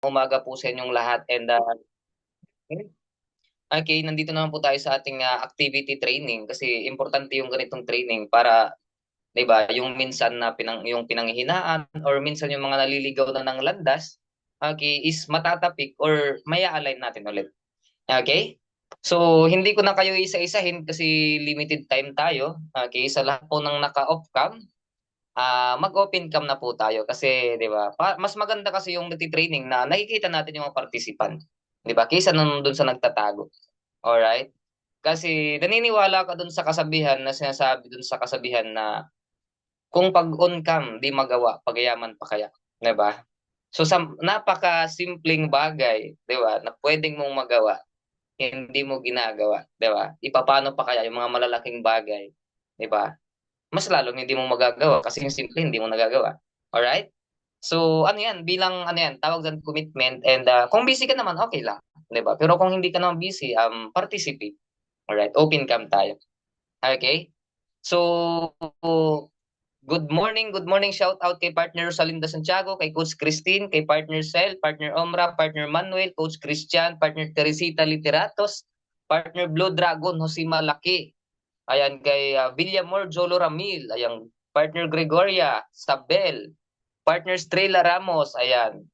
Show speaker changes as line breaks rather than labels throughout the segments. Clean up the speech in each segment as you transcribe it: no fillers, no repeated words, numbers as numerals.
Umaga po sa inyong lahat and okay, nandito naman po tayo sa ating activity training kasi importante yung ganitong training para 'di ba, yung minsan na yung pinanghihinaan or minsan yung mga naliligaw na ng landas, okay, is matatapik or maya-align natin ulit. Okay? So, hindi ko na kayo isa-isahin kasi limited time tayo. Okay, sa lahat po ng naka-off cam, mag-open cam na po tayo kasi 'di ba? Mas maganda kasi yung nagti-training na nakikita natin yung mga participant, 'di ba? Kaysa nung dun sa nagtatago. Alright? Kasi naniniwala ka dun sa kasabihan na sinasabi dun sa kasabihan na kung pag on cam di magawa, pagayaman pa kaya, 'di ba? So sa napaka-simpleng bagay, 'di ba, na pwedeng mong magawa, hindi mo ginagawa, 'di ba? Ipapaano pa kaya yung mga malalaking bagay, 'di ba? Mas lalong hindi mo magagawa kasi yung simple hindi mo nagagawa. Alright? So, ano yan, bilang ano yan, tawag dyan commitment and kung busy ka naman, okay lang. 'Di ba? Pero kung hindi ka naman busy, participate. Alright, open cam tayo. Okay? So, good morning, shout out kay partner Rosalinda Santiago, kay Coach Christine, kay partner Sel, partner Omra, partner Manuel, Coach Christian, partner Teresita Literatos, partner Blue Dragon, Jose Malaki, ayan kay Villamor Jolo Ramil, ayan, partner Gregoria, Sabel, partner Strela Ramos, ayan,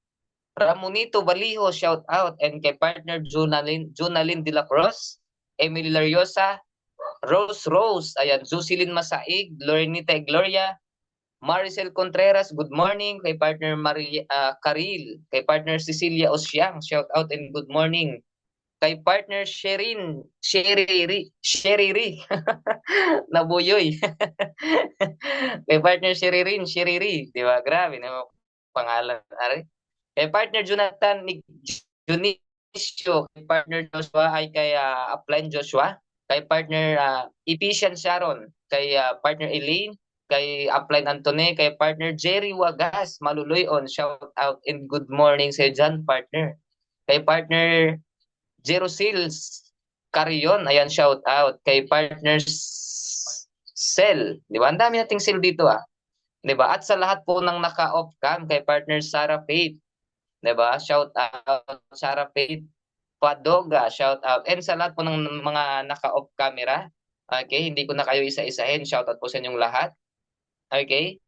Ramonito Baliho, shout out, and kay partner Junalyn De La Cruz, Emily Lariosa, Rose, ayan, Jocelyn Masaig, Lorenita Gloria, Maricel Contreras, good morning. Kay partner Karil, kay partner Cecilia Osyang, shout out and good morning. Kay partner Sheriri, Nabuyoy. Kay partner Sheriri, di ba? Grabe na pangalan. Ari. Kay partner Jonathan Junicio, kay partner Joshua ay kay Upline Joshua, kay partner Epician Sharon, kay partner Elaine, kay Upline Antone, kay partner Jerry Wagas, Maluloyon, shout out and good morning sa dyan, partner. Kay partner Jerosils Carion, ayan, shout out. Kay partner Sel, di ba? Ang dami nating Sel dito 'di ba? At sa lahat po ng naka-off cam kay partner Sarah Faith, 'di ba? Shout out Sarah Faith Padoga, shout out. And sa lahat po ng mga naka-off camera, okay, hindi ko na kayo isa-isahin. Shout out po sa inyong lahat. Okay?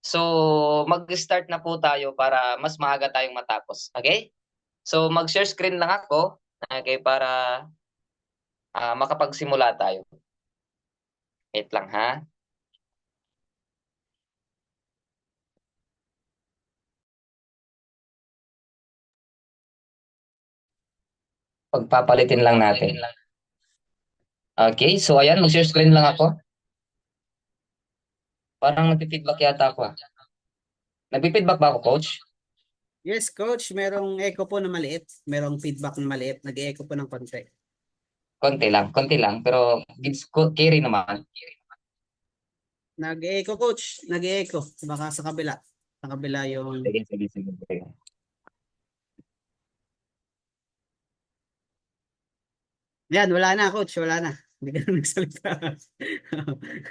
So, mag-start na po tayo para mas maaga tayong matapos. Okay? So, mag-share screen lang ako, okay, para makapagsimula tayo. Wait lang ha. Pagpapalitin lang natin. Okay, so ayan, mag-share screen lang ako. Parang nagpi-feedback yata ako. Nagpi-feedback ba ako, coach?
Yes, coach. Merong echo po na maliit. Merong feedback na maliit. Nag-echo po ng konti.
Konti lang, pero carry naman.
Nag-echo, coach. Nag-echo. Baka sa kabila. Sa kabila yung...
Sige.
Yan, wala na, coach. Wala na. Hindi ka na nagsalita.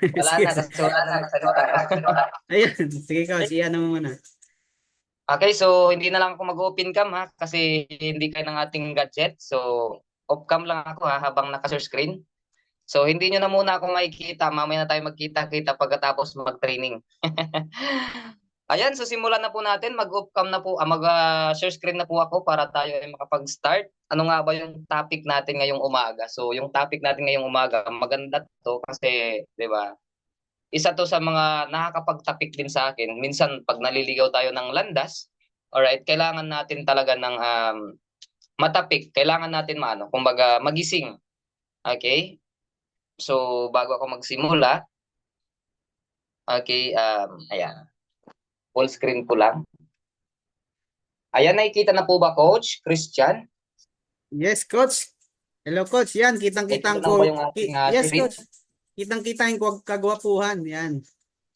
Wala
Sige,
na
sige.
kasi wala na nagsalita.
Ayun. Sige, coach. Iyan mo muna.
Okay, so hindi na lang ako mag-open cam ha kasi hindi kayo ng ating gadget. So off cam lang ako habang naka-share screen. So hindi nyo na muna ako makikita. Mamaya na tayo magkita-kita pagkatapos mag-training. Ayan, so simulan na po natin. Mag-off cam na po, mag-share screen na po ako para tayo ay makapag-start. Ano nga ba yung topic natin ngayong umaga? So yung topic natin ngayong umaga, maganda to kasi, 'di ba? Isa to sa mga nakakapagtapik din sa akin. Minsan pag naliligaw tayo ng landas, alright, kailangan natin talaga ng matapik. Kailangan natin kumbaga magising. Okay? So bago ako magsimula, okay, ayan. Full screen ko lang. Ayan, nakikita na po ba, Coach Christian?
Yes, coach. Hello, coach. Yan, kitang-kitang
Nakikita na po ba
ko.
yung ating
Yes,
screen?
coach. Kitang-kita yung kagwapuhan. Yan.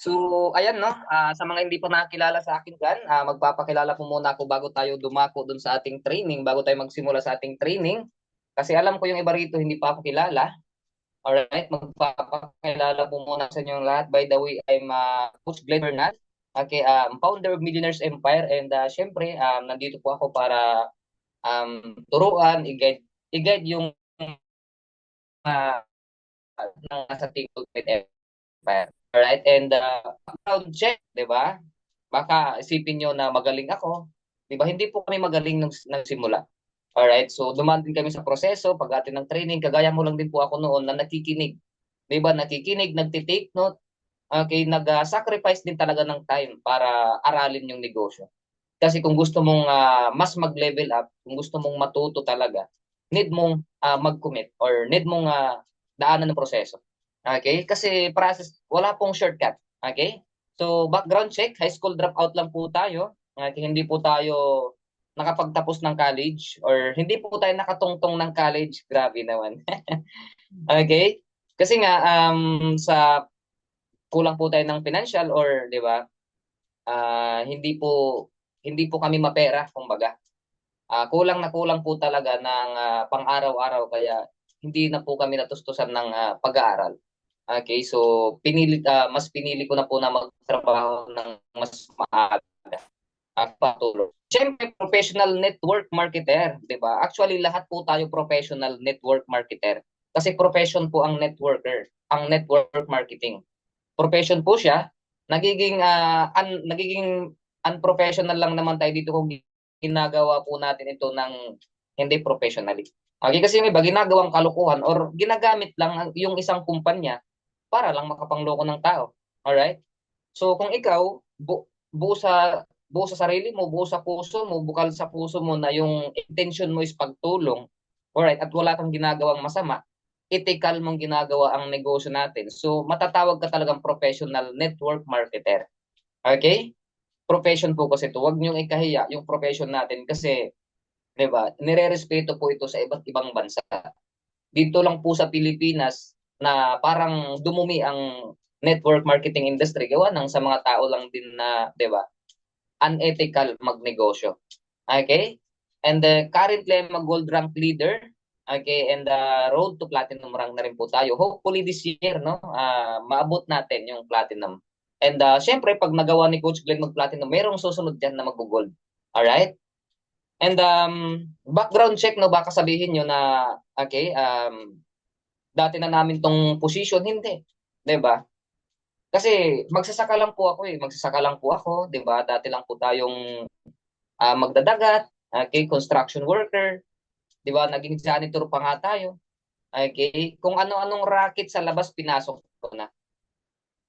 So, ayan no, sa mga hindi pa nakakilala sa akin dyan, magpapakilala po muna ako bago tayo dumako dun sa ating training, bago tayo magsimula sa ating training. Kasi alam ko yung iba rito hindi pa ako kilala. Alright, magpapakilala po muna sa inyong lahat. By the way, I'm Coach Glenn Bernal. Okay, founder of Millionaires Empire, and syempre nandito po ako para turuan, i-guide yung uh, nasa Team Ultimate Empire. Alright, and background check, di ba? Baka isipin nyo na magaling ako. Di ba? Hindi po kami magaling nung nagsimula. Alright, so dumaan din kami sa proseso, pag ng training, kagaya mo lang din po ako noon na nakikinig. Di ba? Nakikinig, nagtitake note, okay, nag-sacrifice din talaga ng time para aralin yung negosyo. Kasi kung gusto mong mas mag-level up, kung gusto mong matuto talaga, need mong mag-commit or need mong daanan ng proseso. Okay? Kasi process, wala pong shortcut. Okay? So, background check, high school dropout lang po tayo. Okay? Hindi po tayo nakapagtapos ng college or hindi po tayo nakatungtong ng college. Grabe naman. Okay? Kasi nga, sa kulang po tayo ng financial or, di ba, hindi po kami mapera, kumbaga. Kulang na kulang po talaga ng pang-araw-araw kaya hindi na po kami natustusan ng pag-aaral. Okay, so mas pinili ko na po na magtrabaho ng mas maaga at patuloy. Siyempre, professional network marketer, di ba? Actually, lahat po tayo professional network marketer. Kasi profession po ang networker, ang network marketing. Profession po siya, nagiging unprofessional lang naman tayo dito kung ginagawa po natin ito ng hindi professionally. Okay, kasi yung iba ginagawang kalukuhan or ginagamit lang yung isang kumpanya para lang makapangloko ng tao. Alright? So kung ikaw buo sa buo sa sarili mo, buo sa puso mo, bukal sa puso mo na yung intention mo is pagtulong, alright, at wala kang ginagawang masama, ethical mong ginagawa ang negosyo natin. So matatawag ka talagang professional network marketer. Okay? Profession po kasi ito. Huwag niyong ikahiya yung profession natin kasi, 'di ba? Nire-respeto po ito sa iba't ibang bansa. Dito lang po sa Pilipinas na parang dumumi ang network marketing industry gawa ng sa mga tao lang din na, 'di ba? Unethical magnegosyo. Okay? And currently I'm a gold rank leader. Okay, and road to platinum rank na rin po tayo. Hopefully this year, no, maabot natin yung platinum. And syempre, pag nagawa ni Coach Glenn mag-platinum, merong susunod dyan na mag-gold. Alright? And background check, no, baka sabihin nyo na, okay, dati na namin tong position, hindi. 'Di ba? Kasi magsasaka lang po ako eh. Magsasaka lang po ako, 'di ba? Dati lang po tayong magdadagat, okay, construction worker, 'di ba? Naging janitor pa nga tayo. Okay? Kung ano-anong racket sa labas pinasok ko na.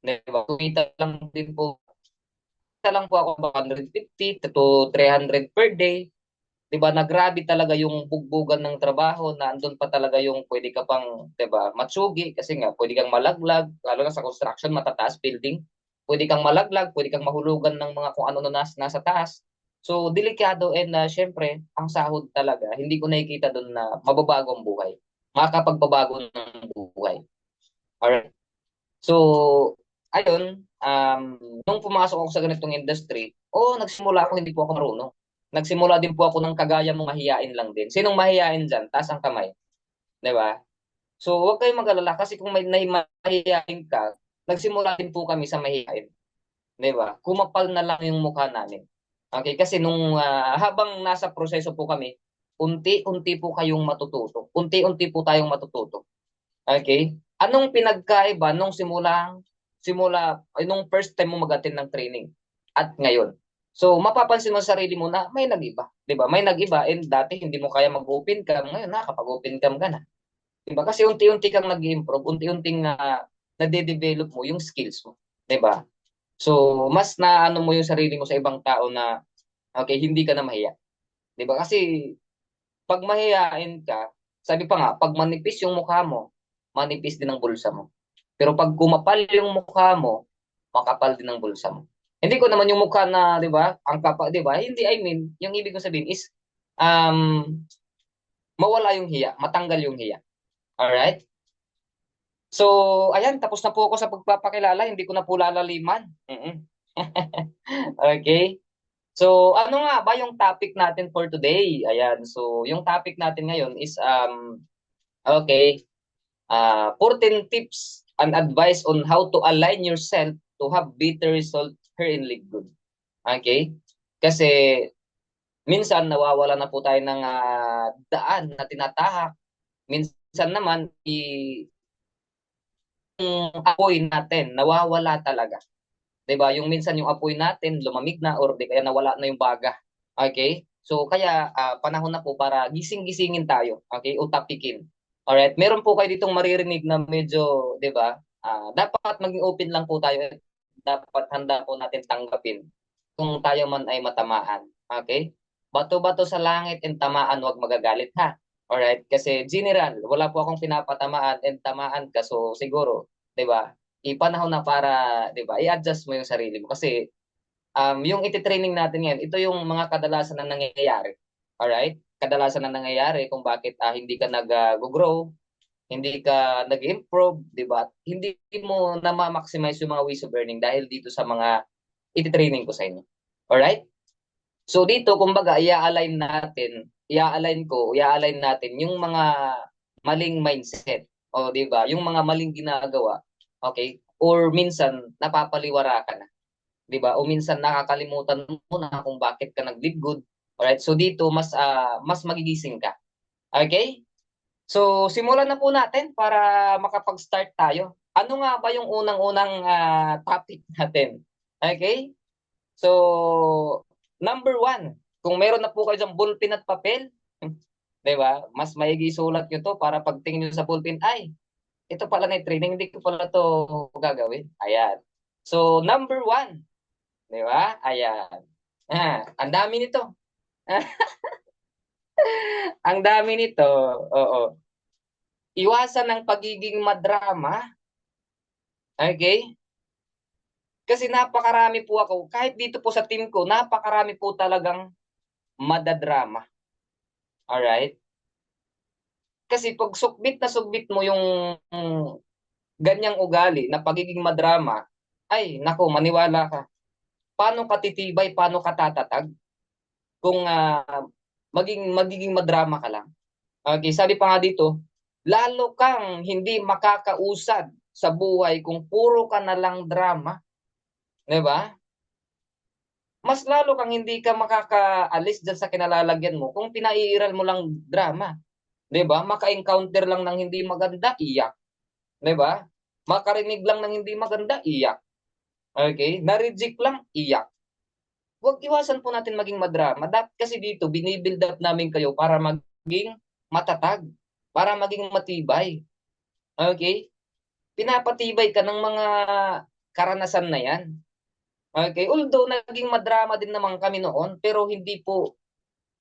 'Di ba? Kumita lang din po. Kumita lang po ako 150 to 300 per day. 'Di ba? Nagrabe talaga yung bugbugan ng trabaho na andun pa talaga yung pwede ka pang, 'di ba, matsugi kasi nga pwede kang malaglag, lalo na sa construction, matataas building. Pwede kang malaglag, pwede kang mahulugan ng mga kung ano na nasa taas. So, delikado and syempre, ang sahod talaga, hindi ko nakikita doon na mababago ang buhay. Makakapagbabago ng buhay. Alright. So, ayun, nung pumasok ako sa ganitong industry, nagsimula ako, hindi po ako marunong. Nagsimula din po ako ng kagaya mong mahiyain lang din. Sinong mahiyain dyan? Taas ang kamay. Di ba? So, huwag kayong mag-alala kasi kung may mahiyain ka, nagsimula din po kami sa mahiyain. Di ba? Kumapal na lang yung mukha namin. Okay? Kasi nung habang nasa proseso po kami, unti-unti po kayong matututo. Unti-unti po tayong matututo. Okay? Anong pinagkaiba nung nung first time mo mag-attend ng training at ngayon? So, mapapansin mo sa sarili mo na may nag-iba. 'Di ba? May nag-iba and dati hindi mo kaya mag-open cam, ngayon nakakapag-open cam ka na. 'Di ba? Kasi unti-unti kang nag-improve, unti-unting nade-develop mo yung skills mo. 'Di ba? So, mas naano mo yung sarili mo sa ibang tao na okay, hindi ka na mahiya. 'Di ba? Kasi pag mahihain ka, sabi pa nga, pag manipis yung mukha mo, manipis din ang bulsa mo. Pero pag kumapal yung mukha mo, makapal din ang bulsa mo. Hindi ko naman yung mukha na, 'di ba? Ang kapal, 'di ba? Hindi, I mean, yung ibig ko sabihin is um mawala yung hiya, matanggal yung hiya. Alright? So, ayan, tapos na po ako sa pagpapakilala, hindi ko na po lalaliman. Okay? So, ano nga ba yung topic natin for today? Ayan, so yung topic natin ngayon is okay, 14 tips and advice on how to align yourself to have better result her in league good. Okay? Kasi minsan nawawala na po tayo ng daan na tinatahak. Minsan naman yung apoy natin nawawala talaga. 'Di ba? Yung minsan yung apoy natin lumamig na or di kaya nawala na yung baga. Okay? So kaya panahon na po para gising-gisingin tayo, okay? O tapikin. Alright, meron po kayo ditong maririnig na medyo, 'di ba? Dapat maging open lang po tayo. Dapat handa po natin tanggapin kung tayo man ay matamaan. Okay? Bato-bato sa langit and tamaan, wag magagalit ha. Alright? Kasi general, wala po akong pinapatamaan and tamaan ka. So siguro, 'di ba? Ipanahon na para, 'di ba? I-adjust mo yung sarili mo kasi yung iti-training natin ngayon, ito yung mga kadalasan na nangyayari. Alright? Kadalasan na nangyayari kung bakit hindi ka nag-grow, hindi ka nag-improve, 'di ba? Hindi mo na ma-maximize yung mga ways of earning dahil dito sa mga iti-training ko sa inyo. Alright? So dito kumbaga i-align natin yung mga maling mindset. O 'di ba? Yung mga maling ginagawa. Okay? Or minsan napapaliwara ka na, 'di ba? O minsan nakakalimutan mo na kung bakit ka nag-live good. Alright? So dito mas magigising ka. Okay? So simulan na po natin para makapag-start tayo. Ano nga ba yung unang-unang topic natin? Okay? So number one, kung meron na po kayo dyan ballpen at papel, 'di ba? Mas maigi sulat nyo to para pagtingin nyo sa ballpen, ay, ito pala na yung training, hindi ko pala to gagawin. Ayan. So number one, 'di ba? Ayan. Ang dami nito. Ang dami nito. Oo. Iwasan ng pagiging madrama. Okay? Kasi napakarami po ako, kahit dito po sa team ko, napakarami po talagang madadrama. Alright? Kasi pag submit mo yung ganyang ugali na pagiging madrama, ay, nako, maniwala ka. Paano ka titibay, paano ka tatatag kung magiging madrama ka lang? Okay, sabi pa nga dito, lalo kang hindi makakausad sa buhay kung puro ka na lang drama, 'di ba? Mas lalo kang hindi ka makakaalis dyan sa kinalalagyan mo kung pinaiiral mo lang drama. 'Di ba? Maka-encounter lang ng hindi maganda, iyak. 'Di ba? Makarinig lang ng hindi maganda, iyak. Okay? Na-reject lang, iyak. Huwag iwasan po natin maging madrama. Kasi dito, binibuild up namin kayo para maging matatag, para maging matibay. Okay? Pinapatibay ka ng mga karanasan na yan. Okay? Although naging madrama din naman kami noon, pero hindi po,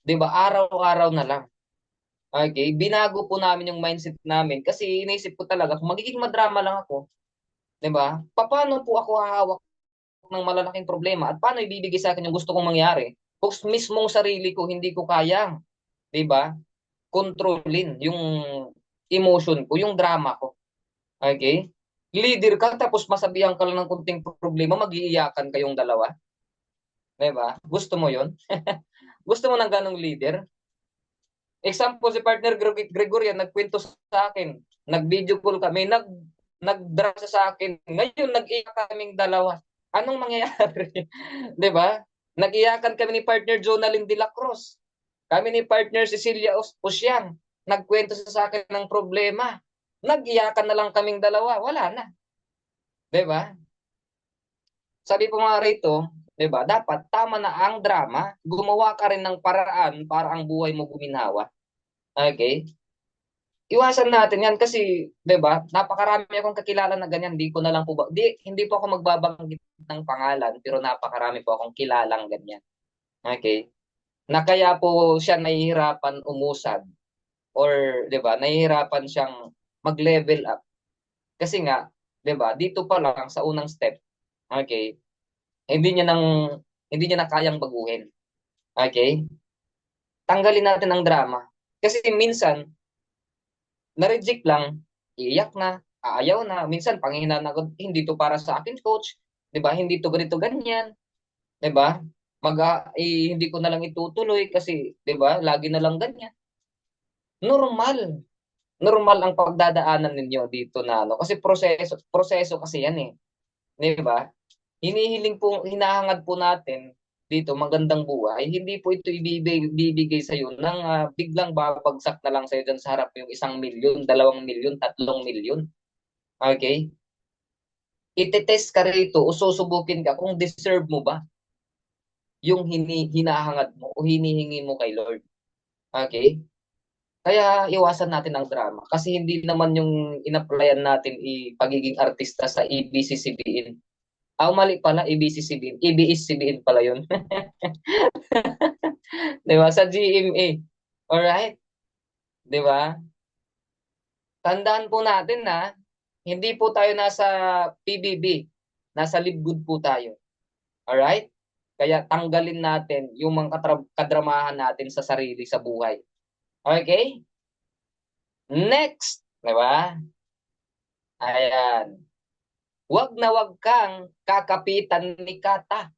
'di ba, araw-araw na lang. Okay? Binago po namin yung mindset namin kasi inisip ko talaga kung magiging madrama lang ako, 'di ba? Paano po ako hahawak ng malalaking problema at paano ibibigay sa akin yung gusto kong mangyari? Kung mismong sarili ko hindi ko kayang, 'di ba? Kontrolin yung emotion ko, yung drama ko. Okay? Leader ka tapos masabihan ka lang ng kunting problema, mag-iiyakan kayong dalawa. 'Di ba? Gusto mo 'yon? Gusto mo ng ganong leader? Example, si partner Gregorian nagkwento sa akin. Nag-video call kami, nag-drop sa akin. Ngayon nag-iyak kaming dalawa. Anong mangyayari? 'Di ba? Nag-iyakan kami ni partner Jonalyn de la Cruz. Kami ni partner Cecilia Osyang. Nagkwento sa akin ng problema. Nag-iyakan na lang kaming dalawa. Wala na. 'Di ba? Sabi po nga rito, 'di ba? Dapat tama na ang drama, gumawa ka rin ng paraan para ang buhay mo guminhawa. Okay? Iwasan natin 'yan kasi 'di ba? Napakarami akong kakilala na ganyan, hindi ko na lang po hindi po ako magbabanggit ng pangalan, pero napakarami po akong kilalang ganyan. Okay? Na kaya po siya nahihirapan umusad or 'di ba? Nahihirapan siyang mag-level up. Kasi nga, 'di ba? Dito pa lang sa unang step, okay? Hindi niya nang hindi niya na kayang baguhin. Okay? Tanggalin natin ang drama. Kasi minsan na-reject lang, iiyak na, aayaw na, minsan panghihinaan agad, hindi to para sa akin, coach. 'Di ba? Hindi to ganito ganyan, 'di ba? Hindi ko na lang itutuloy kasi 'di ba? Lagi na lang ganyan. Normal. Normal ang pagdadaanan ninyo dito na ano kasi proseso proseso kasi 'yan eh. 'Di ba? hinihiling po, hinahangad po natin dito magandang buhay, hindi po ito ibibigay sa iyo ng biglang babagsak na lang sa iyo dyan sa harap yung 1 milyon, 2 milyon, 3 milyon. Okay? Itetest ka rito o susubukin ka kung deserve mo ba yung hinahangad mo o hinihingi mo kay Lord. Okay? Kaya iwasan natin ang drama kasi hindi naman yung in-applyan natin pagiging artista sa ABS-CBN. Mali pala, ABS-CBN. ABS-CBN pala yun. Di ba? Sa GMA. Alright? Di ba? Tandaan po natin na hindi po tayo nasa PBB. Nasa live good po tayo. Alright? Kaya tanggalin natin yung mga kadramahan natin sa sarili sa buhay. Okay? Next. Di ba? Ayan. Wag na wag kang kakapitan ni Kata.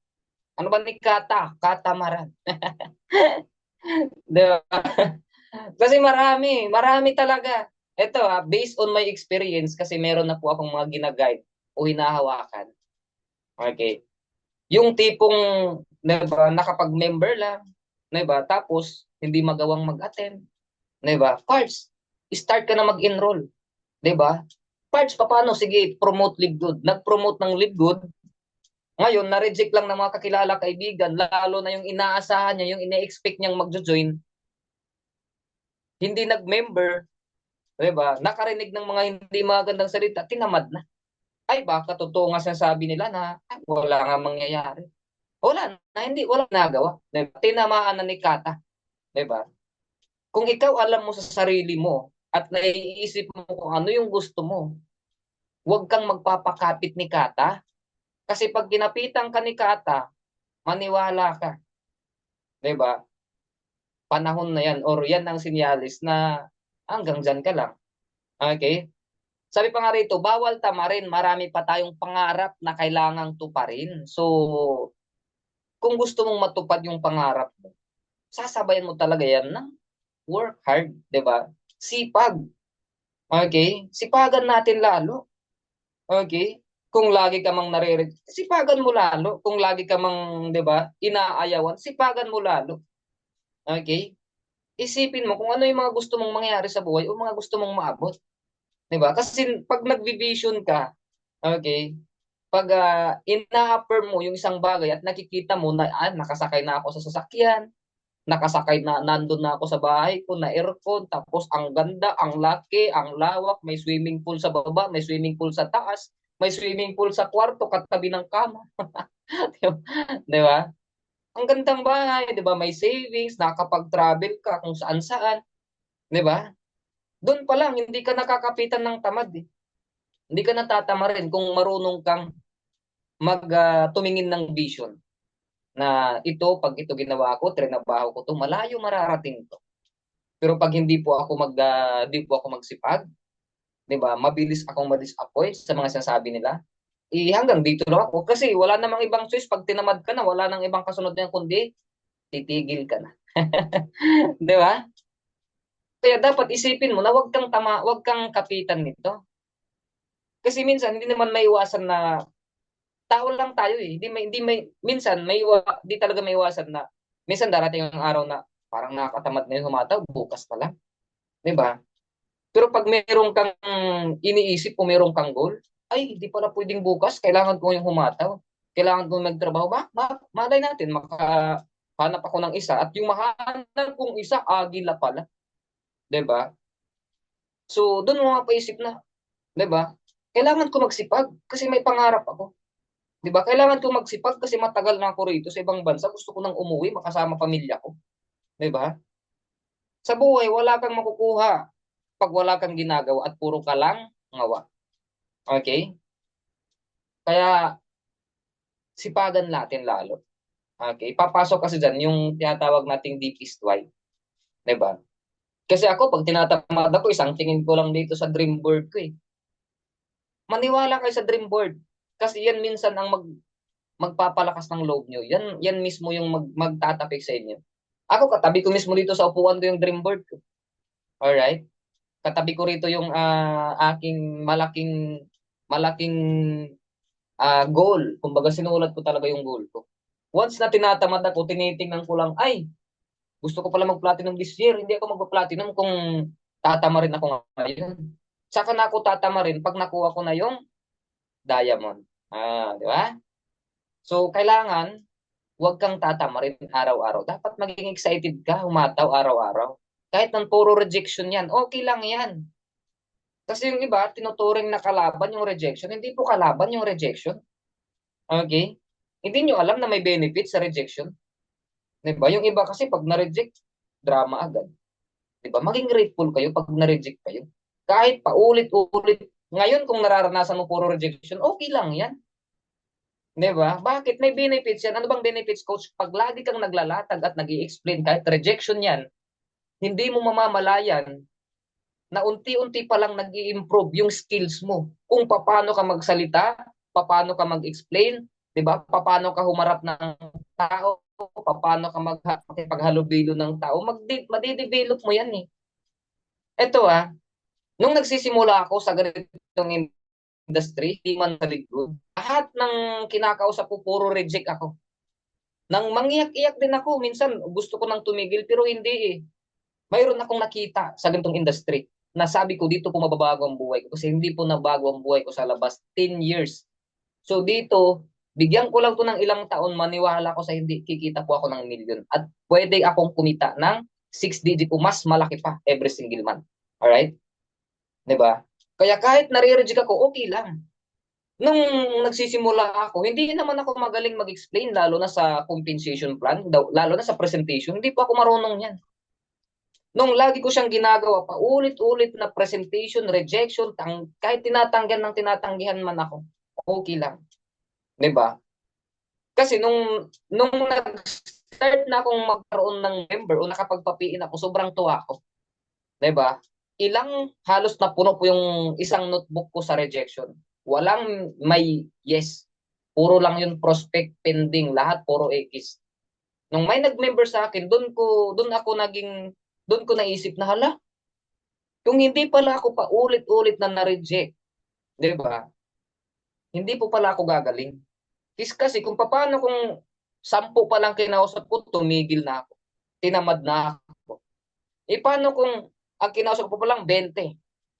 Ano ba ni Kata? Katamaran. Di ba? Kasi marami talaga. Ito based on my experience kasi meron na po akong mga ginaguide o hinahawakan. Okay. Yung tipong, diba, nakapag-member lang, diba, tapos hindi magawang mag-attend, diba? Parts, start ka na mag-enroll, diba? Parts, paano? Sige, promote Live Good. Nag-promote ng Live Good. Ngayon, na-reject lang ng mga kakilala, kaibigan, lalo na yung inaasahan niya, yung ine-expect niyang mag-join, hindi nag-member, diba? Nakarinig ng mga hindi magandang salita, tinamad na. Ay, baka totoo nga sinasabi nila na wala nga mangyayari. Wala nagawa. Diba? Tinamaan na ni Kata. Diba? Kung ikaw alam mo sa sarili mo at naiisip mo kung ano yung gusto mo, huwag kang magpapakapit ni Kata. Kasi pag ginapitan ka ni Kata, maniwala ka. Diba? Panahon na yan or yan ang sinyalis na hanggang dyan ka lang. Okay? Sabi pa nga rito, bawal tamarin. Marami pa tayong pangarap na kailangang tuparin. So, kung gusto mong matupad yung pangarap mo, sasabayan mo talaga yan ng work hard, 'di ba? Sipag. Okay? Sipagan natin lalo. Okay? Kung lagi ka mang sipagan mo lalo. Kung lagi ka mang, 'di ba, inaayawan, sipagan mo lalo. Okay? Isipin mo kung ano yung mga gusto mong mangyari sa buhay o mga gusto mong maabot, 'di ba? Kasi pag nagvi-vision ka, okay? Pag ina-affirm mo yung isang bagay at nakikita mo na nakasakay na ako sa sasakyan, nakasakay na, nandun na ako sa bahay ko na aircon, tapos ang ganda, ang laki, ang lawak, may swimming pool sa baba, may swimming pool sa taas, may swimming pool sa kwarto katabi ng kama. Di ba? Ang gandang bahay, di ba? May savings, nakakapag-travel ka kung saan-saan. Di ba? Doon pa lang, hindi ka nakakapitan ng tamad. Eh. Hindi ka natatama rin kung marunong kang tumingin ng vision na ito, pag ito ginawa ko, trinabaho ko to, malayo mararating to. Pero pag hindi po ako magsipag, 'di ba? Mabilis akong ma-disappoint sa mga sinasabi nila. Hanggang dito lang ako kasi wala namang ibang choice pag tinamad ka na, wala nang ibang kasunod na kundi titigil ka na. 'Di ba? Kaya dapat isipin mo na wag kang kapitan nito. Kasi minsan hindi naman maiwasan na tao lang tayo eh. Minsan di talaga maiwasan na minsan darating ang araw na parang nakakatamad na yung humataw, bukas pa lang. 'Di ba? Pero pag meron kang iniisip o meron kang goal, ay, hindi pala pwedeng bukas, kailangan ko yung humataw. Kailangan ko magtrabaho. Malay natin, makahanap ako ng isa. At yung mahanap kong isa, agila pala. 'Di ba? So, doon mo mapaisip na, 'di ba? Kailangan ko magsipag kasi may pangarap ako. 'Di ba? Kailangan ko magsipag kasi matagal na ako rito sa ibang bansa. Gusto ko nang umuwi, makasama pamilya ko. 'Di ba? Sa buhay, wala kang makukuha pag wala kang ginagawa at puro ka lang ngawa. Okay? Kaya sipagan natin lalo. Okay? Papasok kasi dyan yung tinatawag nating deep east why. Diba? Kasi ako, pag tinatamad ako, isang tingin ko lang dito sa dream board ko eh. Maniwala kayo sa dream board. Kasi yan minsan ang magpapalakas ng loob nyo. Yan mismo yung magtatapik sa inyo. Ako, katabi ko mismo dito sa upuan ko yung dream board ko. Alright? Katabi ko rito yung aking malaking goal. Kumbaga sinulat ko talaga yung goal ko. Once na tinatamad ako, tinitingnan ko lang, ay, gusto ko pala mag-platinum this year. Hindi ako mag-platinum kung tatama rin ako ngayon. Saka na ako tatama rin pag nakuha ko na yung diamond. Di ba? So, kailangan, huwag kang tatama rin araw-araw. Dapat maging excited ka, humataw araw-araw. Kahit nang puro rejection yan, okay lang yan. Kasi yung iba, tinuturing na kalaban yung rejection. Hindi po kalaban yung rejection. Okay? Hindi nyo alam na may benefit sa rejection. Diba? Yung iba kasi pag na-reject, drama agad. Diba? Maging grateful kayo pag na-reject kayo. Kahit paulit-ulit. Ngayon, kung nararanasan mo puro rejection, okay lang yan. Diba? Bakit? May benefits yan. Ano bang benefits, coach? Pag lagi kang naglalatag at nag explain kahit rejection yan, hindi mo mamamalayan na unti-unti pa lang nag-i-improve yung skills mo. Kung paano ka magsalita, paano ka mag-explain, 'di ba? Paano ka humarap ng tao, paano ka makipaghalubilo ng tao, madidevelop mo 'yan eh. Ito nung nagsisimula ako sa ganitong industry, di man sa likod, lahat ng kinakausap ko puro reject ako. Nang mangiyak-iyak din ako, minsan gusto ko nang tumigil pero hindi eh. Mayroon akong nakita sa ganitong industry na sabi ko dito po mababago ang buhay ko kasi hindi po nabago ang buhay ko sa labas 10 years. So dito, bigyan ko lang to ng ilang taon, maniwala ko sa hindi, kikita po ako ng million. At pwede akong kumita ng 6 digit o mas malaki pa every single month. Alright? 'Di ba? Kaya kahit nare-reject ako, okay lang. Nung nagsisimula ako, hindi naman ako magaling mag-explain lalo na sa compensation plan, lalo na sa presentation, hindi pa ako marunong yan. Nung lagi ko siyang ginagawa pa, ulit-ulit na presentation, rejection, kahit tinatanggihan ng tinatanggihan man ako, okay lang. 'Di ba? Kasi nung nag-start na akong magkaroon ng member o nakapagpapiin ako, sobrang tuwa ako. 'Di ba? Halos na puno po yung isang notebook ko sa rejection. Walang may yes. Puro lang yung prospect pending, lahat puro X. Nung may nag-member sa akin, doon ko naisip na hala, kung hindi pala ako pa ulit-ulit na na-reject, 'di ba? Hindi po pala ako gagaling. Kasi kung paano kung 10 pa lang kinausap ko, tumigil na ako. Tinamad na ako. Paano kung ang kinausap ko pa lang 20,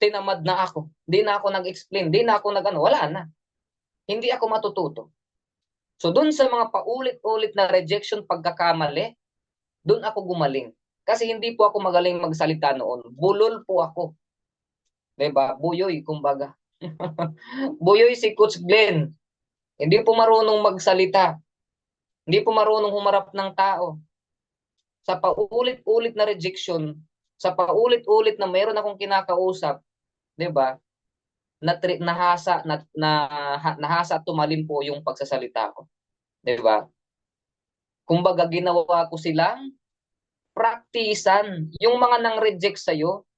tinamad na ako. Hindi na ako nag-explain, hindi na ako nag-ano, wala na. Hindi ako matututo. So doon sa mga paulit-ulit na rejection pagkakamali, doon ako gumaling. Kasi hindi po ako magaling magsalita noon. Bulol po ako. 'Di ba? Buyoy, kumbaga. Buyoy si Coach Glenn. Hindi po marunong magsalita. Hindi po marunong humarap ng tao. Sa paulit-ulit na rejection, sa paulit-ulit na mayroon akong kinakausap, 'di ba? Nahasa at tumalim po yung pagsasalita ko, 'di ba? Kumbaga ginawa ko silang praktisan. Yung mga nang-reject sa'yo,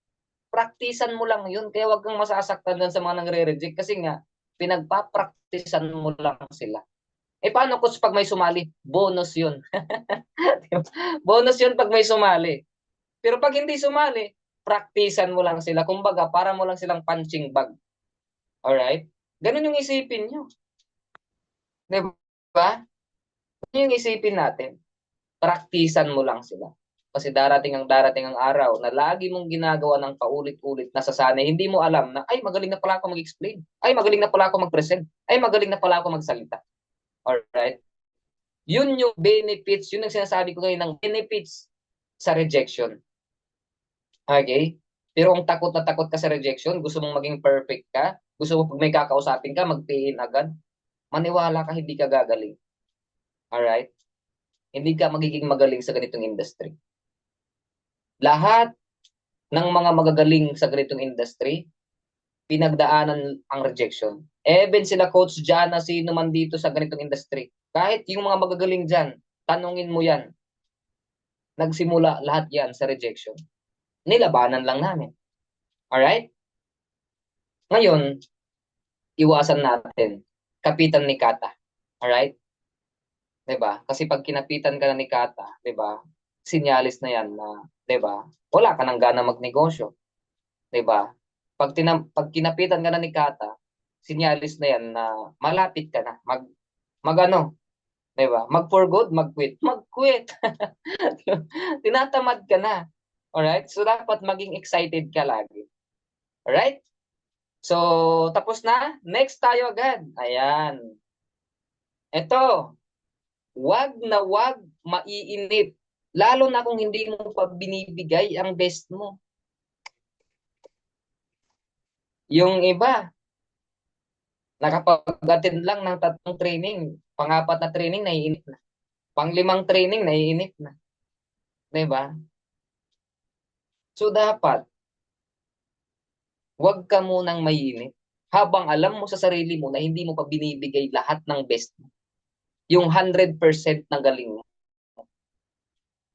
praktisan mo lang yun. Kaya wag kang masasaktan dun sa mga nangre-reject kasi nga, pinagpapraktisan mo lang sila. Paano kung pag may sumali? Bonus yun. Bonus yun pag may sumali. Pero pag hindi sumali, praktisan mo lang sila. Kumbaga, para mo lang silang punching bag. Alright? Ganun yung isipin nyo. Diba? Ganun yung isipin natin. Praktisan mo lang sila. Kasi darating ang araw na lagi mong ginagawa ng paulit-ulit na sasanay, hindi mo alam na, ay, magaling na pala ako mag-explain. Ay, magaling na pala ako mag-present. Ay, magaling na pala ako magsalita. Alright? Yun yung benefits, yun ang sinasabi ko ngayon ng benefits sa rejection. Okay? Pero ang takot na takot ka sa rejection, gusto mong maging perfect ka, gusto mo pag may kakausapin ka, mag-PN agad, maniwala ka, hindi ka gagaling. Alright? Hindi ka magiging magaling sa ganitong industry. Lahat ng mga magagaling sa ganitong industry, pinagdaanan ang rejection. Even sila Coach Jana, sino man dito sa ganitong industry. Kahit yung mga magagaling dyan, tanungin mo yan. Nagsimula lahat yan sa rejection. Nilabanan lang namin. Alright? Ngayon, iwasan natin. Kapitan ni Kata. Alright? 'Di ba? Kasi pag kinapitan ka na ni Kata, 'di ba? Sinyalis na 'yan na, 'di ba? Wala ka nang gana magnegosyo, 'di ba? Pag kinapitan ka na ni Kata, sinyalis na yan na malapit ka na. Mag-ano, 'di ba? Mag for good, mag-quit. Mag-quit. Tinatamad ka na. Alright? So, dapat maging excited ka lagi. Alright? So, tapos na. Next tayo agad. Ayan. Ito. Wag na wag maiinip. Lalo na kung hindi mo pa binibigay ang best mo. Yung iba, nakapag-attend lang ng 3 training. Pang-4 na training, naiinip na. Pang-5 training, naiinip na. 'Di ba? So, dapat, wag ka munang mainip habang alam mo sa sarili mo na hindi mo pa binibigay lahat ng best mo. Yung 100% ng galing mo.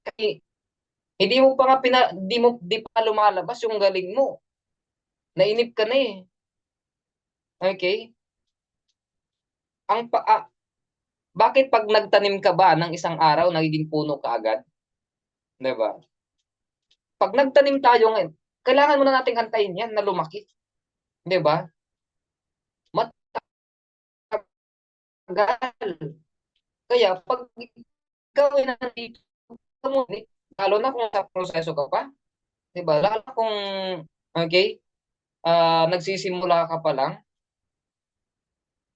Kasi hindi mo pa nga di pa lumalabas yung galing mo. Nainip ka na eh. Okay? Bakit pag nagtanim ka ba ng isang araw, nagiging puno ka agad? 'Di ba? Pag nagtanim tayo ngayon, kailangan muna nating antayin yan na lumaki. 'Di ba? Matagal. Kaya pag ikaw ay nandito, lalo na kung sa proseso ka pa, 'di ba? Lalo na kung okay, nagsisimula ka pa lang,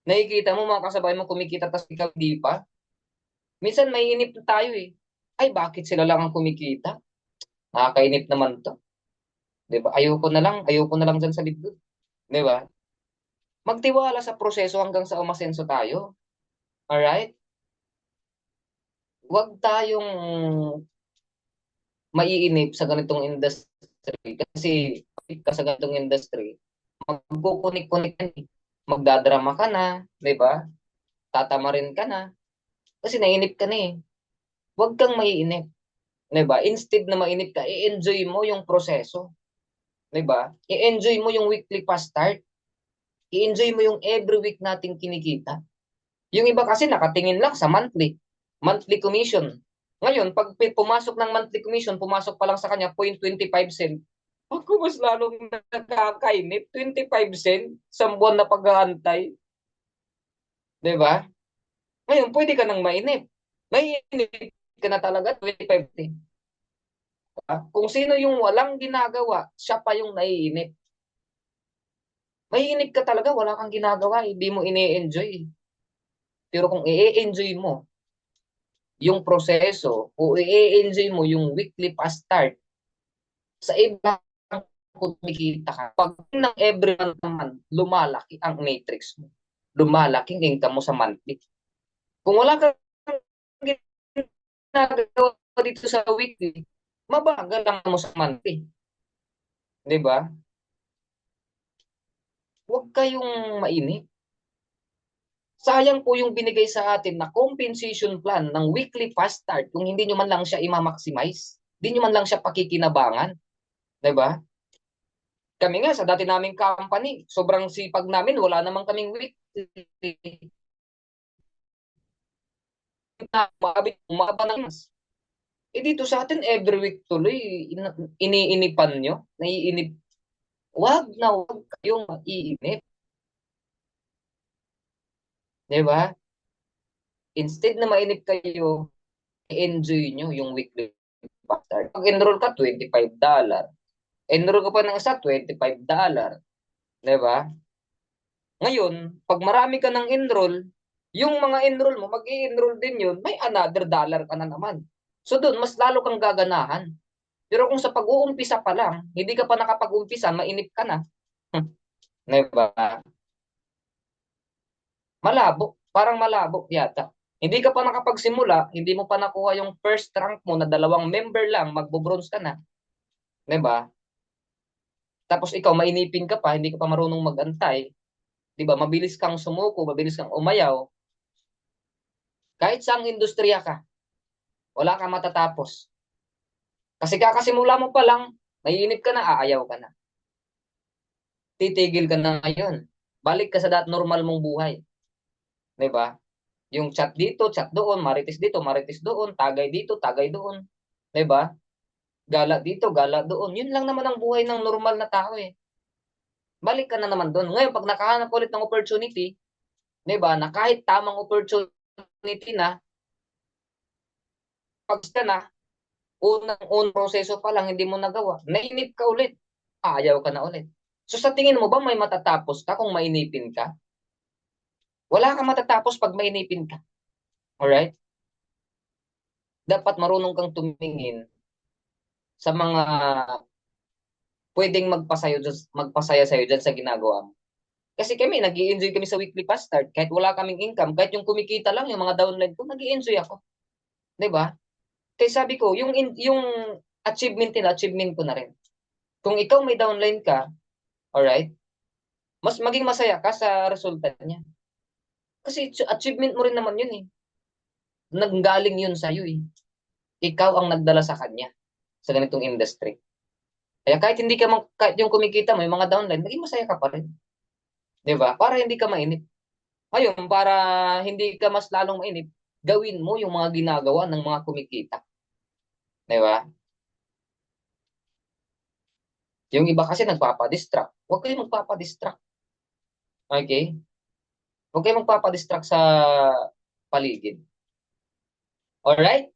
nakikita mo mga kasabay mo kumikita tapos ikaw di pa. Minsan may inip na tayo eh. Ay, bakit sila lang ang kumikita? Nakakainip naman 'to. 'Di ba? Ayoko na lang diyan sa libro. 'Di ba? Magtiwala sa proseso hanggang sa umasenso tayo. Alright? Huwag tayong maiinip sa ganitong industry kasi ka sa ganitong industry, magkukunik-kunik ka eh. Magdadrama ka na, 'di ba? Tatamarin ka na kasi nainip ka na eh. Huwag kang maiinip, 'di ba? Instead na mainip ka, i-enjoy mo yung proseso, 'di ba? I-enjoy mo yung weekly fast start. I-enjoy mo yung every week nating kinikita. Yung iba kasi nakatingin lang sa monthly commission. Ngayon, pag pumasok ng monthly commission, pumasok pa lang sa kanya 0.25 cent. Ako mas lalong nakakainip, 25 cent sa buwan na pag-aantay. 'Di ba? Ngayon, pwede ka nang mainip. Mainip ka na talaga, 25 cent. Kung sino yung walang ginagawa, siya pa yung naiinip. Maiinip ka talaga, wala kang ginagawa, hindi mo ini-enjoy. Pero kung i-enjoy mo yung proseso o i-enjoy mo yung weekly fast start, sa ibang kumikita ka. Pag ng every month naman, lumalaki ang matrix mo. Lumalaki ang income mo sa monthly. Kung wala kang ginagawa dito sa weekly, mabagal lang mo sa monthly. 'Di ba? Huwag kayong mainip. Sayang po yung binigay sa atin na compensation plan ng weekly fast start kung hindi nyo man lang siya i-maximize. Hindi nyo man lang siya pakikinabangan. 'Di ba? Kami nga sa dati naming company, sobrang sipag namin, wala namang kaming weekly. Umaba ng mas. Eh dito sa atin, every week tuloy, iniinipan nyo, naiinip. Wag kayong maiinip. Di ba? Instead na mainip kayo, enjoy nyo yung weekly bastard. Pag enroll ka, $25. Enroll ka pa ng isa, $25. Di ba? Ngayon, pag marami ka ng enroll, yung mga enroll mo, mag-i-enroll din yun, may another dollar ka na naman. So doon, mas lalo kang gaganahan. Pero kung sa pag-uumpisa pa lang, hindi ka pa nakapag-umpisa, mainip ka na. Diba? Malabo. Parang malabo yata. Hindi ka pa nakapagsimula, hindi mo pa nakuha yung first rank mo na 2 member lang, magbo-bronze ka na. Diba? Tapos ikaw, mainipin ka pa, hindi ka pa marunong mag-antay. Diba? Mabilis kang sumuko, mabilis kang umayaw. Kahit saang industriya ka, wala kang matatapos. Kasi kakasimula mo pa lang, naiinip ka na, aayaw ka na. Titigil ka na ngayon. Balik ka sa normal mong buhay. 'Di ba? Yung chat dito, chat doon, marites doon, tagay dito, tagay doon. 'Di ba? Gala dito, gala doon. Yun lang naman ang buhay ng normal na tao eh. balik ka na naman doon. Ngayon, pag nakahanap ulit ng opportunity, di ba, na kahit tamang opportunity na, pag ka na, unang proseso pa lang, hindi mo nagawa, nainip ka ulit, ayaw ka na ulit. So sa tingin mo ba may matatapos ka kung mainipin ka? Wala kang matatapos pag mainipin ka. Alright? Dapat marunong kang tumingin sa mga pwedeng magpasaya sa'yo dyan sa ginagawa mo. Kasi kami, nag-i-enjoy kami sa weekly fast start. Kahit wala kaming income, kahit yung kumikita lang, yung mga downline ko, nag-i-enjoy ako. 'Di ba? Kaya sabi ko, yung achievement ko na rin. Kung ikaw may downline ka, alright, mas maging masaya ka sa resulta niya. Kasi achievement mo rin naman yun eh. Nanggaling yun sa'yo eh. Ikaw ang nagdala sa kanya sa ganitong industry. Kaya kahit hindi ka kahit yung kumikita mo, yung mga downline, maging masaya ka pa rin. 'Di ba? Para hindi ka mainip. Ngayon, para hindi ka mas lalong mainip, gawin mo yung mga ginagawa ng mga kumikita. 'Di ba? Yung iba kasi nagpapadistract. Huwag kayong magpapadistract. Okay? Huwag kayong magpapadistract sa paligid. Alright?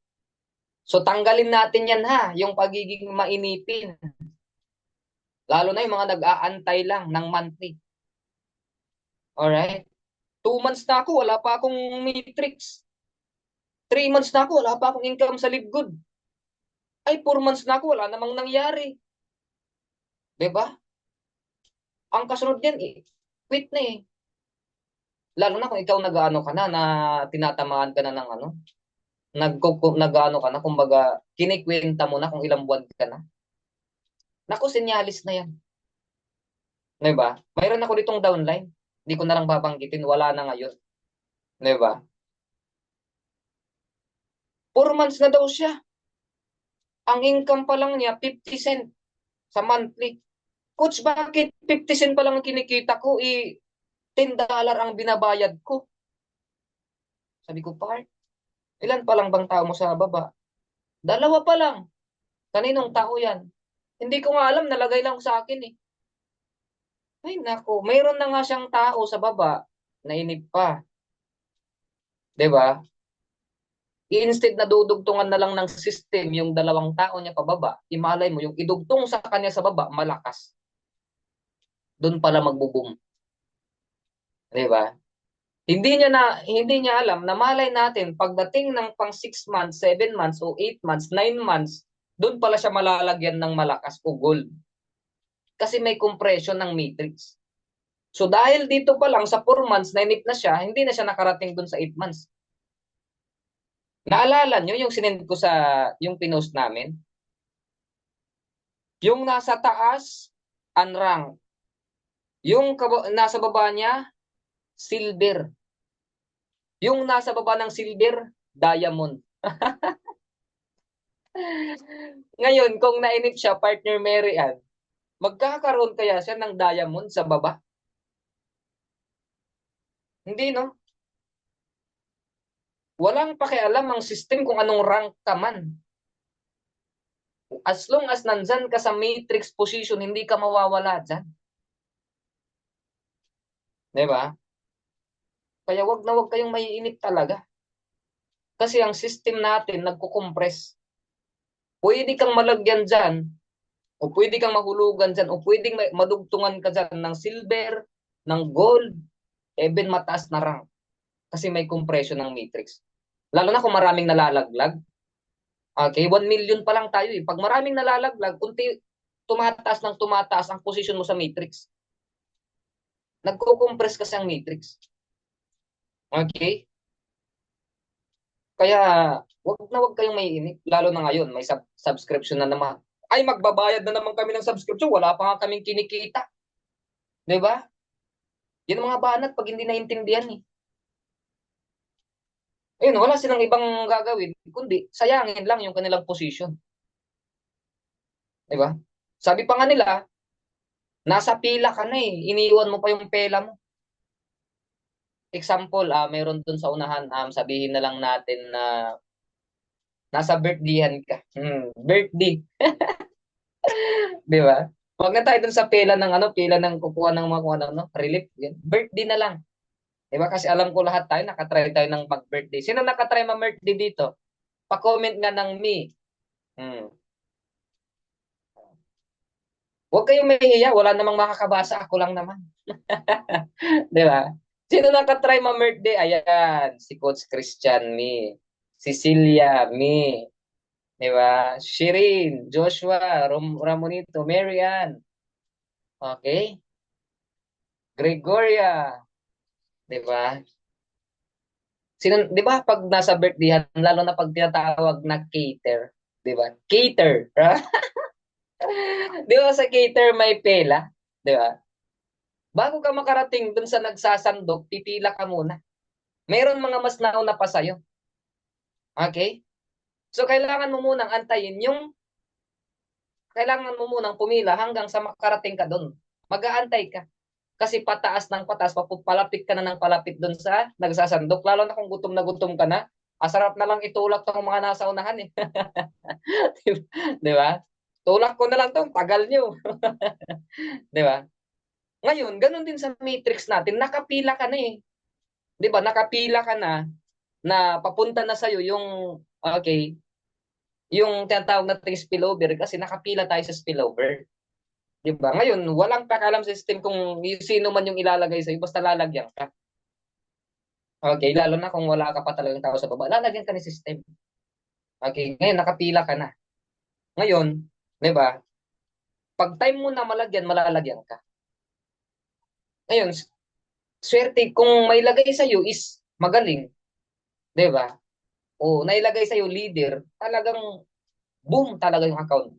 So tanggalin natin yan ha, yung pagiging mainipin. Lalo na yung mga nag-aantay lang ng monthly. Alright? 2 months na ako, wala pa akong matrix. 3 months na ako, wala pa akong income sa live good. Ay, 4 months na ako, wala namang nangyari. 'Di ba? Ang kasunod yan, quit na eh. Lalo na kung ikaw nag-ano ka na tinatamaan ka na ng ano, nag-ano ka na, kumbaga, kinikwenta mo na kung ilang buwan ka na. Naku, sinyalis na yan. 'Di ba? Mayroon ako ditong downline. Hindi ko na lang babanggitin, wala na ngayon. 'Di ba? 4 months na daw siya. Ang income pa lang niya, 50 cent sa monthly. Coach, bakit 50 cent pa lang ang kinikita ko? $10 ang binabayad ko. Sabi ko, Part, ilan pa lang bang tao mo sa baba? Dalawa pa lang. Kaninong tao yan? Hindi ko nga alam, nalagay lang sa akin eh. Ay nako, mayroon na nga siyang tao sa baba, nainip pa. 'Di ba? Instead na dudugtungan na lang ng system yung dalawang tao niya pababa, imalay mo yung idugtong sa kanya sa baba, malakas. Doon pala magbo-boom. 'Di ba? Hindi niya alam na malay natin pagdating ng pang 6 months, 7 months o 8 months, 9 months, doon pala siya malalagyan ng malakas o gold. Kasi may compression ng matrix. So dahil dito pa lang sa 4 months na inip na siya, hindi na siya nakarating doon sa 8 months. Naalala nyo yung sinend ko sa yung pinost namin? Yung nasa taas, unrank. Yung nasa baba niya, silver. Yung nasa baba ng silver, diamond. Ngayon, kung nainip siya, partner Mary Ann, magkakaroon kaya siya ng diamond sa baba? Hindi, no? Walang pakialam ang system kung anong rank ka man. As long as nandyan ka sa matrix position, hindi ka mawawala dyan. 'Di ba? Kaya wag na wag kayong maiinip talaga. Kasi ang system natin nagko-compress. Pwede kang malagyan dyan, o pwede kang mahulugan dyan, o pwedeng madugtungan ka dyan ng silver, ng gold, even mataas na rank. Kasi may compression ng matrix. Lalo na kung maraming nalalaglag. Okay, 1 million pa lang tayo eh. Pag maraming nalalaglag, unti tumataas ng tumataas ang position mo sa matrix. Nagko-compress kasi ang matrix. Okay? Kaya, wag kayong maiinip. Lalo na ngayon, may subscription na naman. Ay, magbabayad na naman kami ng subscription. Wala pa nga kaming kinikita. 'Di ba? Yan ang mga banat pag hindi naintindihan eh. Ayun, wala silang ibang gagawin, kundi sayangin lang yung kanilang position. 'Di ba? Sabi pa nga nila, nasa pila ka na eh. Iniwan mo pa yung pela mo. Example, meron dun sa unahan, sabihin na lang natin na nasa birthdayhan ka. Birthday. 'Di ba? Huwag na tayo dun sa pila ng ano, pila ng kukuha ng mga kung ano, relief. Yan. Birthday na lang. Di ba? Kasi alam ko lahat tayo, nakatry tayo ng mag-birthday. Sino nakatry ma-birthday dito? Pa-comment nga ng me. Hmm. Huwag kayong mahihiya, wala namang makakabasa, ako lang naman. Di ba? Sino nakatry ma-birthday? Ayan, si Coach Christian, me. Cecilia, me. Di ba? Shirin, Joshua, Ramonito, Marian. Okay? Gregoria. Di ba? Sino, di ba pag nasa birthday, lalo na pag tinatawag na cater, di ba? Cater. Di ba sa cater may pela? Di ba? Bago ka makarating dun sa nagsasandok, pipila ka muna. Meron mga mas nauna pa sa'yo. Okay? So, kailangan mo munang pumila hanggang sa makarating ka dun. Mag-aantay ka. Kasi pataas ng pataas, palapit ka na ng palapit dun sa nagsasandok. Lalo na kung gutom na gutom ka na, asarap na lang itulak tong mga nasa unahan eh. Di ba? Tulak ko na lang to, tagal nyo. Di ba? Ngayon, ganun din sa matrix natin, nakapila ka na eh. Di ba? Nakapila ka na papunta na sa'yo yung, okay, yung tinatawag natin spillover kasi nakapila tayo sa spillover. Di ba? Ngayon, walang pakalam system kung sino man yung ilalagay sa'yo, basta lalagyan ka. Okay, lalo na kung wala ka pa talagang tao sa baba, lalagyan ka ni system. Okay, ngayon nakapila ka na. Ngayon, di ba? Pag time mo na malagyan, malalagyan ka. Ngayon, swerte kung may lagay sa iyo is magaling, 'di ba? O nailagay sa iyo leader, talagang boom talaga yung account.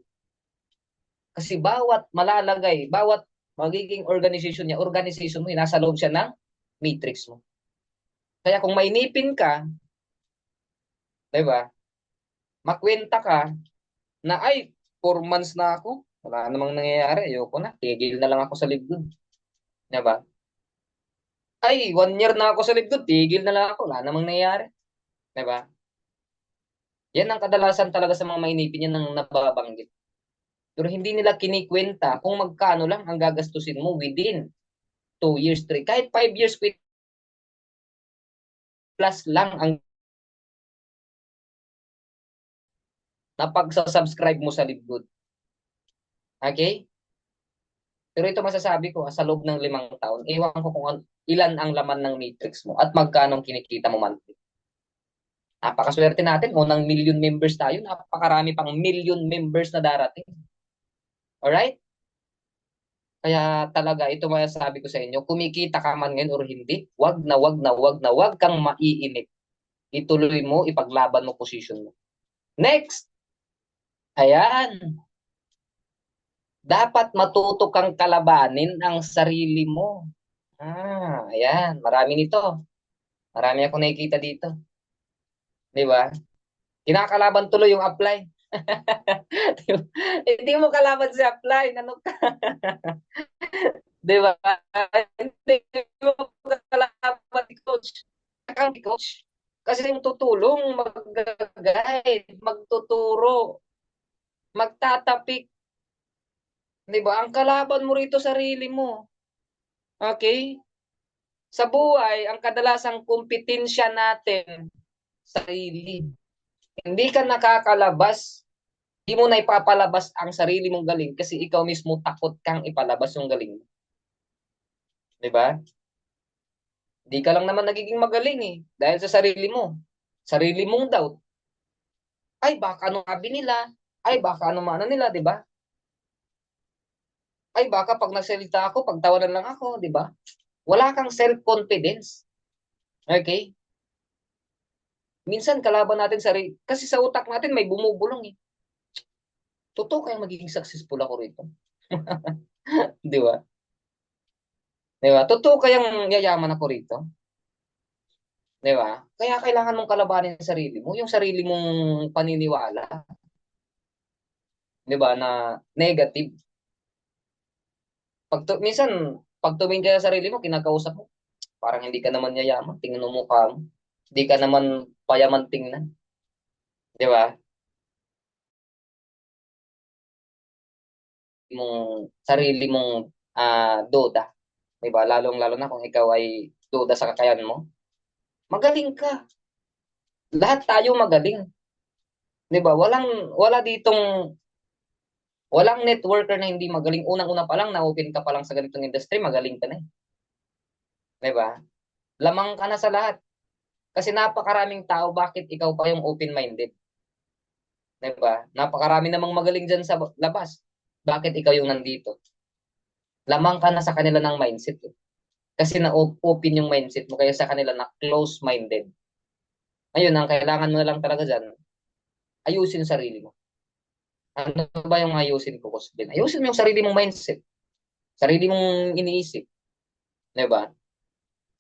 Kasi bawat malalagay, bawat magiging organization mo, nasa loob siya ng matrix mo. Kaya kung mainipin ka, 'di ba? Makwenta ka na ay 4 months na ako, wala namang nangyayari, ayoko na, tigil na lang ako sa libdod, 'di ba? Ay, 1 year na ako sa libdod, tigil na lang ako, wala namang nangyayari, 'di ba? Yan ang kadalasan talaga sa mga mainipin yan ng nababanggit. Pero hindi nila kinikwenta kung magkano lang ang gagastusin mo within 2 years, 3. Kahit 5 years plus lang ang napagsa-subscribe mo sa Libgood. Okay? Pero ito masasabi ko, sa loob ng 5 taon, ewan ko kung ilan ang laman ng matrix mo at magkano kinikita mo monthly. Napakaswerte natin, unang million members tayo, napakarami pang million members na darating. Alright? Kaya talaga, ito masasabi ko sa inyo, kumikita ka man ngayon or hindi, wag kang maiinip. Ituloy mo, ipaglaban mo position mo. Next, ayan, dapat matuto kang kalabanin ang sarili mo. Ayan, marami nito. Marami ako nakikita dito. Di ba? Kinakalaban tuloy yung apply. Hindi mo kalaban si apply. Ano ka? Di ba? Hindi mo kalaban si coach. Kang coach. Kasi yung tutulong, mag-guide, magtuturo, magtatapik. Di ba? Ang kalaban mo rito sarili mo. Okay? Sa buhay, ang kadalasang kompetensya natin, sarili. Hindi ka nakakalabas, hindi mo na ipapalabas ang sarili mong galing kasi ikaw mismo takot kang ipalabas yung galing mo. Di ba? Hindi ka lang naman nagiging magaling eh. Dahil sa sarili mo. Sarili mong doubt. Ay, baka ano sabi nila? Ay, baka ano maano nila, di ba? Ay, baka pag nagsalita ako, pagtawanan lang ako, di ba? Wala kang self-confidence. Okay? Minsan kalaban natin sarili. Kasi sa utak natin may bumubulong eh. Totoo kayang magiging successful ako rito. Di ba? Di ba? Totoo kayang yayaman ako rito. Di ba? Kaya kailangan mong kalabanin sa sarili mo. Yung sarili mong paniniwala. Di ba? Na negative. Minsan, pag tumingin ka sa sarili mo, kinakausap mo, parang hindi ka naman yayaman. Tingnan mo mukha mo. Hindi ka naman payaman tingnan. Di ba? mong duda. 'Di ba? Lalong-lalo na kung ikaw ay duda sa kakayahan mo. Magaling ka. Lahat tayo magaling. 'Di ba? Walang networker na hindi magaling. Unang-una pa lang na-open ka pa lang sa ganitong industry, magaling ka na eh. 'Di ba? Lamang ka na sa lahat. Kasi napakaraming tao, bakit ikaw pa yung open-minded? 'Di ba? Napakarami namang magaling diyan sa labas. Bakit ikaw yung nandito? Lamang ka na sa kanila ng mindset eh. Kasi na-open yung mindset mo kaya sa kanila na close-minded. Ayun, ang kailangan mo na lang talaga diyan, ayusin sarili mo. Ano ba yung ayusin ko, Coach Ben? Ayusin mo yung sarili mong mindset, sarili mong iniisip, 'di ba?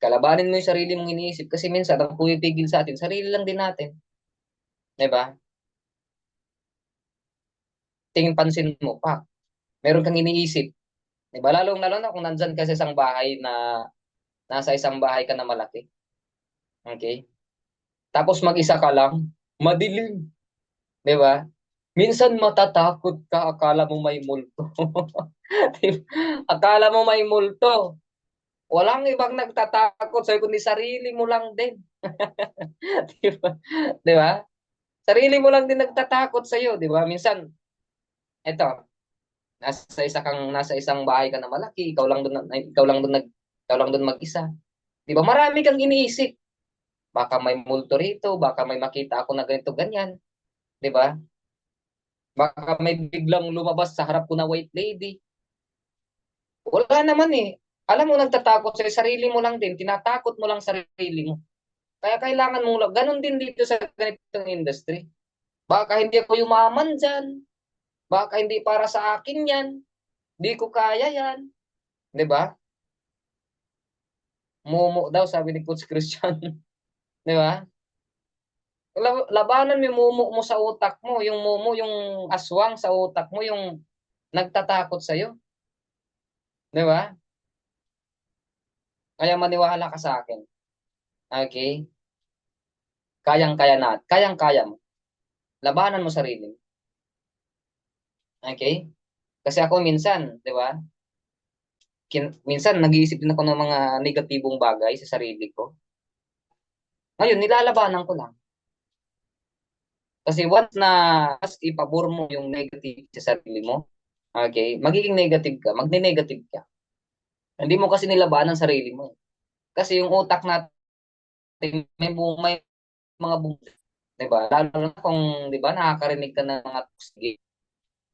Kalabanin mo yung sarili mong iniisip kasi minsan ang pumipigil sa atin, sarili lang din natin, 'di ba? Tingin pansin mo pa, meron kang iniisip, 'di ba? Lalong-lalo na kung nandyan ka sa isang bahay na nasa isang bahay ka na malaki, okay? Tapos mag-isa ka lang, madilim, 'di ba? Minsan matatakot ka, akala mo may multo. Akala mo may multo. Walang ibang nagtatakot sa'yo kundi sarili mo lang din. Di ba? Di ba? Sarili mo lang din nagtatakot sa'yo, di ba? Minsan, eto, nasa isang bahay ka na malaki, ikaw lang doon mag-isa. Di ba? Marami kang iniisip. Baka may multo rito, baka may makita ako na ganito ganyan, di ba? Baka may biglang lumabas sa harap ko na white lady. Wala naman eh. Alam mo, nagtatakot sa sarili mo lang din, tinatakot mo lang sarili mo. Kaya kailangan mong, ganun din dito sa ganitong industry. Baka hindi ako yumaman dyan. Baka hindi para sa akin yan. Hindi ko kaya yan. 'Di ba? Mumu daw, sabi ni Coach Christian. 'Di ba? Labanan mo yung mumu mo sa utak mo. Yung mumu, yung aswang sa utak mo, yung nagtatakot sa'yo. 'Di ba? Kaya maniwala ka sa akin. Okay? Kayang-kaya na. Kayang-kaya mo. Labanan mo sarili mo. Okay? Kasi ako minsan, 'di ba? Minsan nag-iisip din ako ng mga negatibong bagay sa sarili ko. Ngayon, nilalabanan ko lang. Kasi mas ipabor mo yung negative sa sarili mo, okay, magiging negative ka, magne-negative ka. Hindi mo kasi nilabanan ang sarili mo. Kasi yung utak natin, may mga buhay, 'di ba? Lalo na kung, 'di ba, nakakarinig ka ng mga sige,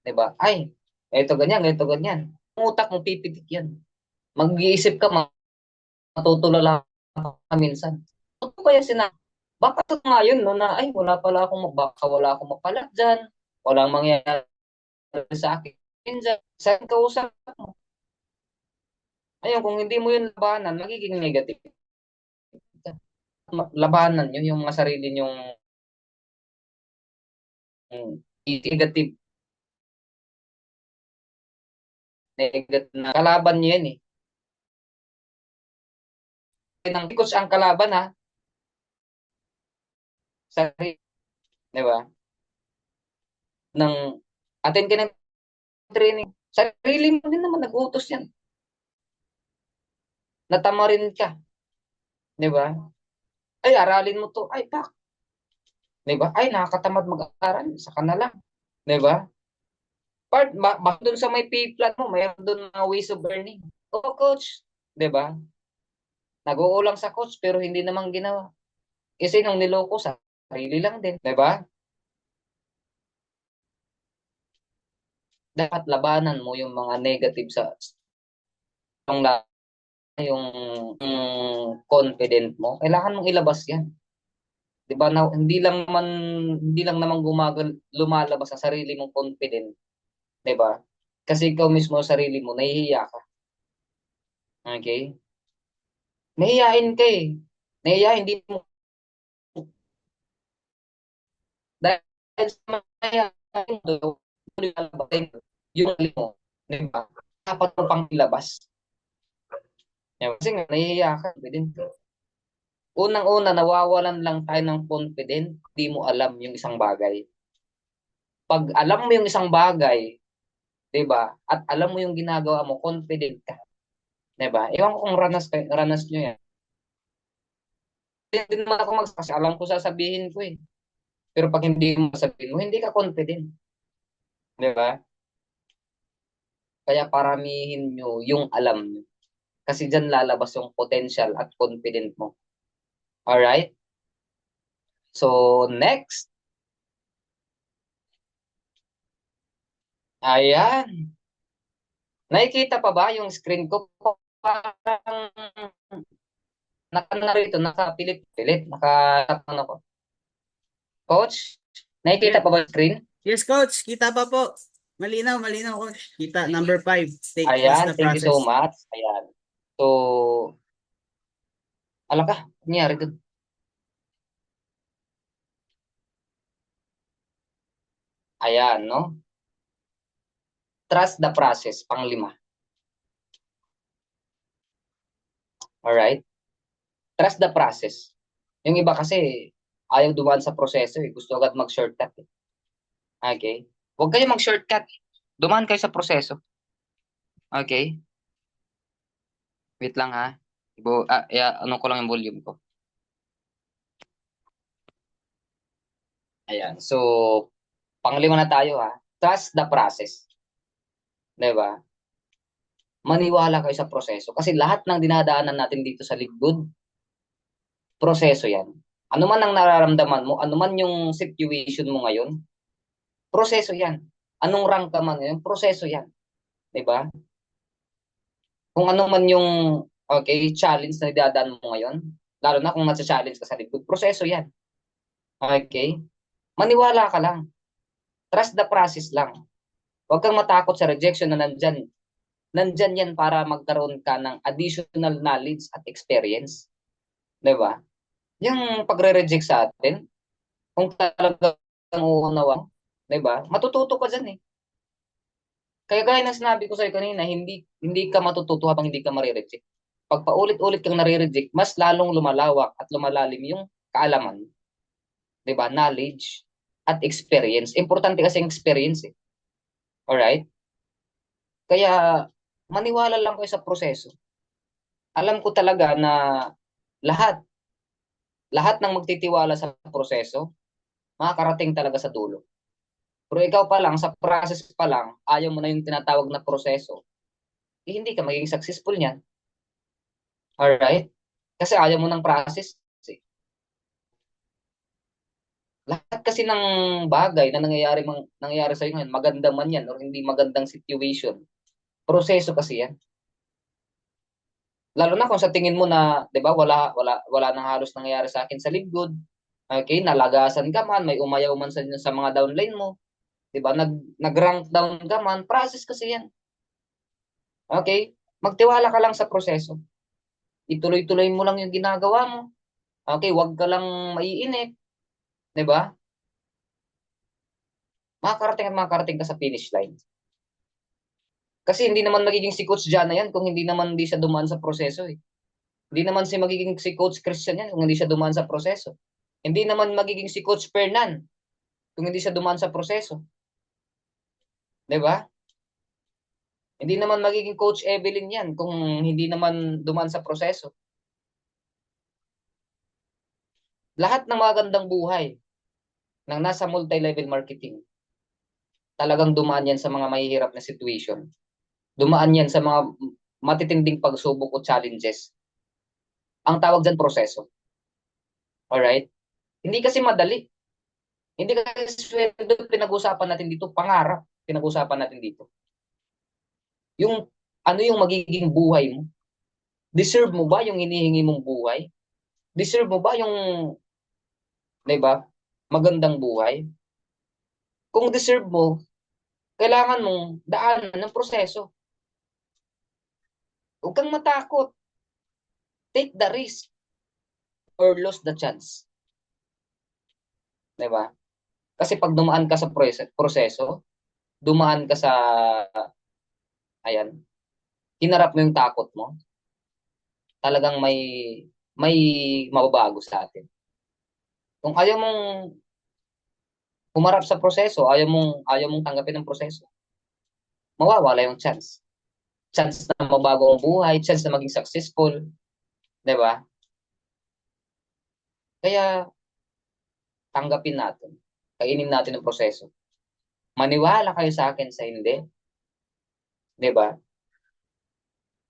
'di ba? Ay, ito ganyan, ito ganyan. Yung utak mo pipitik 'yan. Mag-iisip ka, matutulala ka minsan. Ano ba yung sinabi? Baka nga yun, no, na ay baka wala akong mapala dyan, walang mangyayari sa akin dyan. Saan ka usap mo? Ayun, kung hindi mo yun labanan, magiging negative ka. Labanan nyo yung mga sarili nyong negative, negative na kalaban nyo yan eh. Because ang kalaban ha, sarili, di ba? Ng attend ka ng training, sarili mo din naman nag-utos yan. Natamarin ka, di ba? Ay, aralin mo to. Ay, pak. Di ba? Ay, nakakatamad mag-aral. Saka na lang. Di ba? Doon sa may P-plan mo, mayroon doon mga ways of learning. Oo, coach. Di ba? Nag-uulang sa coach pero hindi naman ginawa. Kasi nung niloko, sarili lang din. Di ba? Dapat labanan mo yung mga negative sa yung, yung confident mo. Kailangan mong ilabas yan. 'Di ba? Na, hindi lang naman lumalabas sa sarili mong confident, 'di ba? Kasi ikaw mismo sa sarili mo nahihiya ka. Okay? Nahihiyain ka eh. Nahihiya, hindi mo dahil sa mahihiyain mo, yung sarili mo, 'di ba? Dapat mo pang ilabas. Kasi nga nahihiya ka, din. Unang-una, nawawalan lang tayo ng confident, hindi mo alam yung isang bagay. Pag alam mo yung isang bagay, 'di ba? At alam mo yung ginagawa mo, confident ka, 'di ba? Ewan ko kung ranas nyo yan. Hindi naman ako kasi alam ko sasabihin ko eh. Pero pag hindi mo sabihin mo, hindi ka confident, 'di ba? Kaya paramihin nyo yung alam nyo. Kasi diyan lalabas yung potential at confident mo. Alright? So, next. Ayan. Nakikita pa ba yung screen ko? Parang nakanarito, nakapilit-pilit, nakatapang ako. Coach, nakikita
Yes,
pa ba yung screen?
yes, coach. Kita pa po. Malinaw, malinaw, coach. Kita. Number 5. Trust
Ayan,
the
thank you so
process.
much. Ayan. So, ala ka, nangyari dun. Ayan, no? Trust the process, pang-5. Alright? Trust the process. Yung iba kasi, ayaw dumaan sa proseso eh. Gusto agad mag-shortcut eh. Okay? Huwag kayo mag-shortcut. Dumaan kayo sa proseso. Okay? Wait lang ha. Ano ko lang yung volume ko. Ayan. So, pang-5 na tayo ha. Trust the process. 'Di ba? Maniwala kayo sa proseso. Kasi lahat ng dinadaanan natin dito sa lingkod, proseso yan. Ano man ang nararamdaman mo, ano man yung situation mo ngayon, proseso yan. Anong rank ka man ngayon, proseso yan. 'Di ba? Kung ano man yung challenge na idadaan mo ngayon, lalo na kung nasa challenge ka sa lingkod, proseso yan. Okay? Maniwala ka lang. Trust the process lang. Huwag kang matakot sa rejection na nandyan. Nandyan yan para magkaroon ka ng additional knowledge at experience. 'Di ba? Yung pagre-reject sa atin, kung talagang uunawa, 'di ba? Matututo ka diyan eh. Kaya gaya ng sinabi ko sa iyo kanina, hindi ka matututo habang hindi ka mare-reject. Pag paulit-ulit kang nare-reject, mas lalong lumalawak at lumalalim yung kaalaman, 'di ba? Knowledge at experience. Importante kasi yung experience eh. Alright? Kaya maniwala lang kayo sa proseso. Alam ko talaga na lahat lahat ng magtitiwala sa proseso, makakarating talaga sa dulo. Pero ikaw pa lang, sa process pa lang, ayaw mo na yung tinatawag na proseso, hindi ka magiging successful niyan. Alright? Kasi ayaw mo ng process. Eh. Lahat kasi ng bagay na nangyayari sa iyo ngayon, maganda man yan or hindi magandang situation, proseso kasi yan. Lalo na kung sa tingin mo na, 'di ba, wala nang halos nangyayari sa akin sa lingkod. Okay, nalagasan ka man, may umayaw man sa mga downline mo, 'di ba? Nag-rank down ka man, process kasi yan. Okay? Magtiwala ka lang sa proseso. Ituloy-tuloy mo lang yung ginagawa mo. Okay, wag ka lang maiinip, 'di ba? Makakarating ka sa finish line. Kasi hindi naman magiging si Coach Jana yan kung hindi siya dumaan sa proseso eh. Hindi naman magiging si Coach Christian yan kung hindi siya dumaan sa proseso. Hindi naman magiging si Coach Fernan kung hindi siya dumaan sa proseso. 'Di ba? Hindi naman magiging Coach Evelyn yan kung hindi naman dumaan sa proseso. Lahat ng magandang buhay ng nasa multi-level marketing, talagang dumaan yan sa mga mahihirap na situation. Dumaan yan sa mga matitinding pagsubok o challenges. Ang tawag dyan, proseso. Alright? Hindi kasi madali. Hindi kasi sweldo pinag-usapan natin dito, pangarap pinag-usapan natin dito. Yung ano yung magiging buhay mo? Deserve mo ba yung hinihingi mong buhay? Deserve mo ba yung, 'di ba, magandang buhay? Kung deserve mo, kailangan mong daanan ng proseso. Huwag kang matakot. Take the risk or lose the chance. 'Di ba? Kasi pag dumaan ka sa proseso, dumaan ka sa, ayan, hinarap mo yung takot mo, talagang may mababago sa atin. Kung ayaw mong humarap sa proseso, ayaw mong tanggapin ang proseso, mawawala yung chance. Chance na mabago ang buhay, chance na maging successful, 'di ba? Kaya tanggapin natin. Kainin natin ang proseso. Maniwala kayo sa akin sa hindi, 'di ba?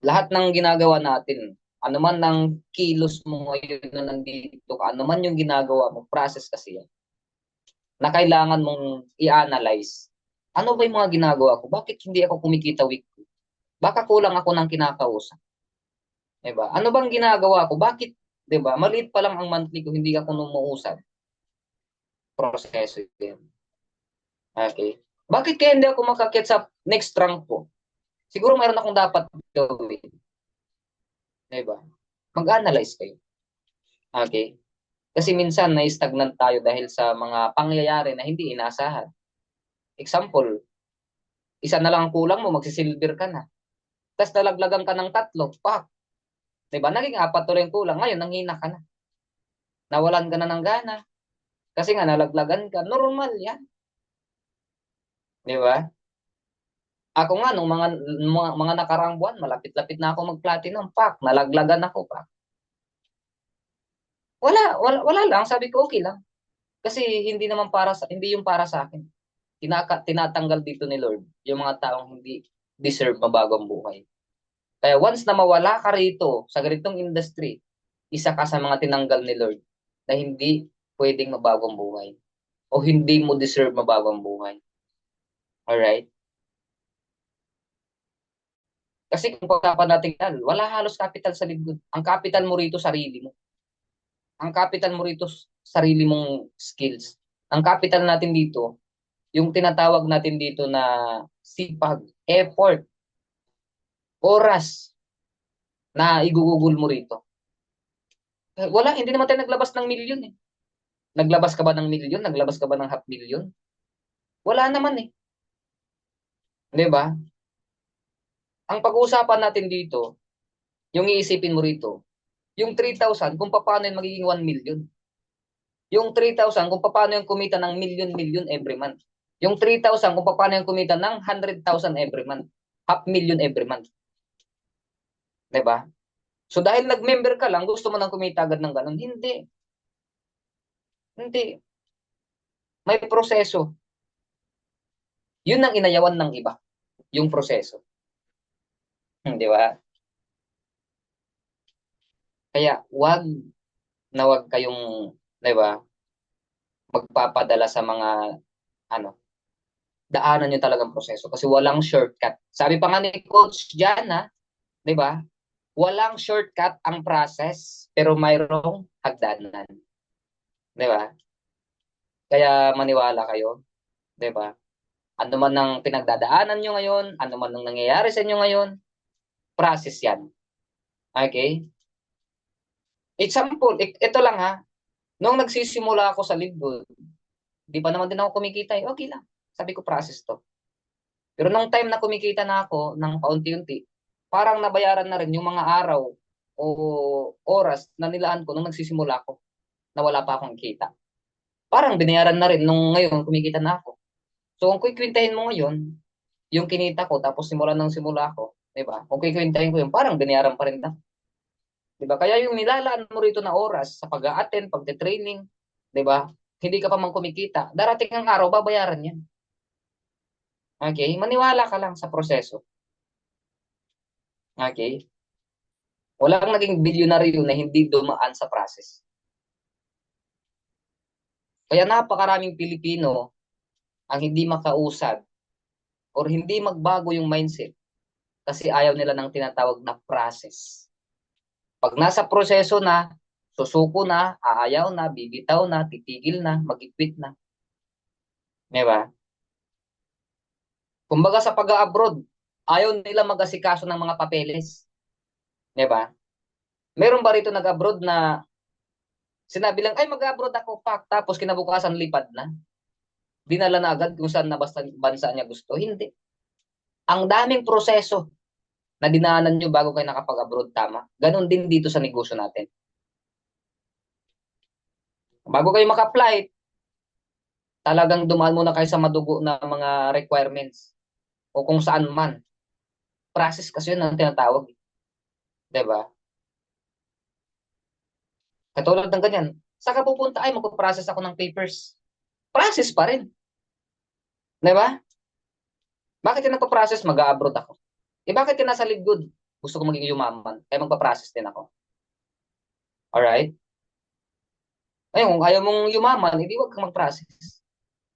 Lahat ng ginagawa natin, ano man ng kilos mo ngayon na nandito ka, ano man yung ginagawa mo, process kasi yan, na kailangan mong i-analyze. Ano ba yung mga ginagawa ko? Bakit hindi ako kumikita weekly? Baka kulang ako ng kinakausap. Diba? Ano bang ginagawa ko? Bakit, diba? Maliit pa lang ang monthly ko, hindi ako numuusad. Proseso yan. Okay? Bakit kaya hindi ako makakit sa next rank ko? Siguro mayroon akong dapat gawin. Diba? Mag-analyze kayo. Okay? Kasi minsan na-stagnant tayo dahil sa mga pangyayari na hindi inaasahan. Example, isa na lang ang kulang mo, magsisilver ka na. Tapos nalaglagan ka ng tatlo, pak. Diba? Naging apat tuloy yung kulang. Ngayon, nanghina ka na. Nawalan ka na ng gana. Kasi nga, nalaglagan ka. Normal yan. Diba? Ako nga, nung mga nakaraang buwan, malapit-lapit na ako mag-platinum. Pak, nalaglagan ako, pak. Wala lang. Sabi ko, okay lang. Kasi hindi naman hindi yung para sa akin. Tinatanggal dito ni Lord yung mga taong hindi deserve mabagong buhay. Kaya once na mawala ka rito sa ganitong industry, isa ka sa mga tinanggal ni Lord na hindi pwedeng mabagong buhay o hindi mo deserve mabagong buhay. Alright? Kasi kung pagkapan natin yan, wala halos capital sa lingkod. Ang capital mo rito, sarili mo. Ang capital mo rito, sarili mong skills. Ang capital natin dito, yung tinatawag natin dito na sipag, effort, oras na igugugol mo rito. Wala, hindi naman tayo naglabas ng milyon eh. Naglabas ka ba ng milyon? Naglabas ka ba ng half million? Wala naman eh. Di ba? Ang pag-uusapan natin dito, yung iisipin mo rito, yung 3,000 kung paano yung magiging 1 million. Yung 3,000 kung paano yung kumita ng million every month. Yung 3,000 kung paano yung kumita ng 100,000 every month. Half million every month. Di ba? So dahil nag-member ka lang, gusto mo nang kumita agad ng ganun? Hindi. Hindi. May proseso. Yun ang inayawan ng iba. Yung proseso. Di ba? Kaya wag kayong, di ba, magpapadala sa mga, ano, daanan nyo talagang proseso kasi walang shortcut. Sabi pa nga ni Coach Jana, di ba, walang shortcut ang process, pero mayroong hagdanan. Di ba? Kaya maniwala kayo, di ba? Ano man ang pinagdadaanan nyo ngayon, ano man ang nangyayari sa inyo ngayon, process yan. Okay? Example, ito lang ha, nung nagsisimula ako sa linggo, di pa naman din ako kumikita eh. Okay lang. Sabi ko, process to. Pero nung time na kumikita na ako ng paunti-unti, parang nabayaran na rin yung mga araw o oras na nilaan ko nung nagsisimula ako na wala pa akong kita. Parang binayaran na rin nung ngayon kumikita na ako. So kung kikwintahin mo ngayon, yung kinita ko tapos simula nang simula ako, 'di ba? Kung kikwintahin ko yun, parang binayaran pa rin na. 'Di ba? Kaya yung nilalaan mo rito na oras sa pag-a-attend, pagte-training, 'di ba? Hindi ka pa man kumikita, darating ang araw babayaran 'yan. Okay? Maniwala ka lang sa proseso. Okay? Walang naging bilyonaryo na hindi dumaan sa process. Kaya napakaraming Pilipino ang hindi makausad or hindi magbago yung mindset kasi ayaw nila ng tinatawag na process. Pag nasa proseso na, susuko na, aayaw na, bibitaw na, titigil na, mag-quit na. Di ba? Kumbaga sa pag-abroad, ayaw nila mag-asikaso ng mga papeles. Di ba? Meron ba rito nag-abroad na sinabi lang, ay mag-abroad ako, pak, tapos kinabukasan lipad na? Dinala na agad kung saan na basta bansa niya gusto? Hindi. Ang daming proseso na dinaanan nyo bago kayo nakapag-abroad, tama? Ganon din dito sa negosyo natin. Bago kayo maka-apply, talagang dumaan muna kayo sa madugo na mga requirements. o kung saan man. Process kasi yun ang tinatawag. 'Di ba? Katulad ng ganyan. Saan ka pupunta? Ay, magpo-process ako ng papers. Process pa rin. 'Di ba? Bakit ka nagpa-process? Mag-a-abroad ako. Eh, bakit ka nasa likod? Gusto ko maging yumaman. Kaya magpa-process din ako. Alright? Ayun, kung ayaw mong yumaman, hindi wag kang mag-process.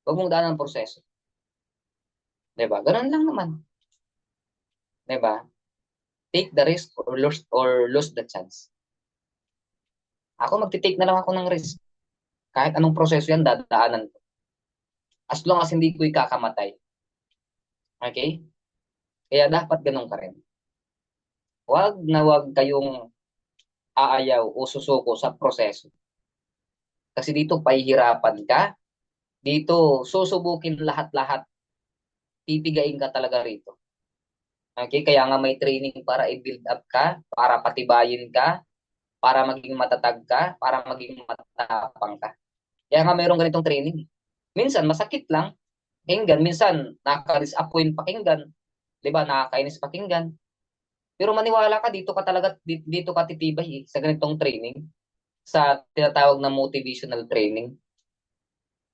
Huwag mong daan ng proseso. 'Di ba? Ganun lang naman. 'Di ba? Take the risk or lose the chance. Ako magti-take na lang ako ng risk. Kahit anong proseso yan, dadaanan ko. As long as hindi ko ikakamatay. Okay? Kaya dapat ganun ka rin. Huwag na huwag kayong aayaw o susuko sa proseso. Kasi dito pahihirapan ka. Dito susubukin lahat-lahat. Pipigain ka talaga rito. Okay? Kaya nga may training para i-build up ka, para patibayin ka, para maging matatag ka, para maging matapang ka. Kaya nga mayroong ganitong training. Minsan masakit lang pakinggan, minsan nakaka-disappoint pakinggan, 'di ba? Nakakainis pakinggan. Pero maniwala ka dito ka talaga dito ka titibay sa ganitong training, sa tinatawag na motivational training.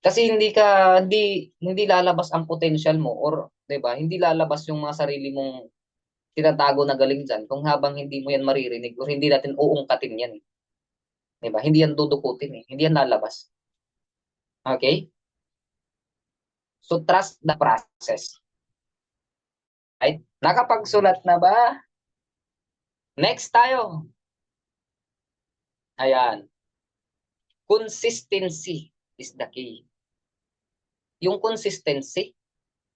Kasi hindi lalabas ang potential mo or 'di ba? Hindi lalabas yung mga sarili mong tinatago na galing diyan kung habang hindi mo yan maririnig or hindi natin uungkatin yan, 'di ba? Hindi yan dudukutin eh. Hindi yan lalabas. Okay? So trust the process. Right? Nakapagsulat na ba? Next tayo. Ayan. Consistency is the key. Yung consistency,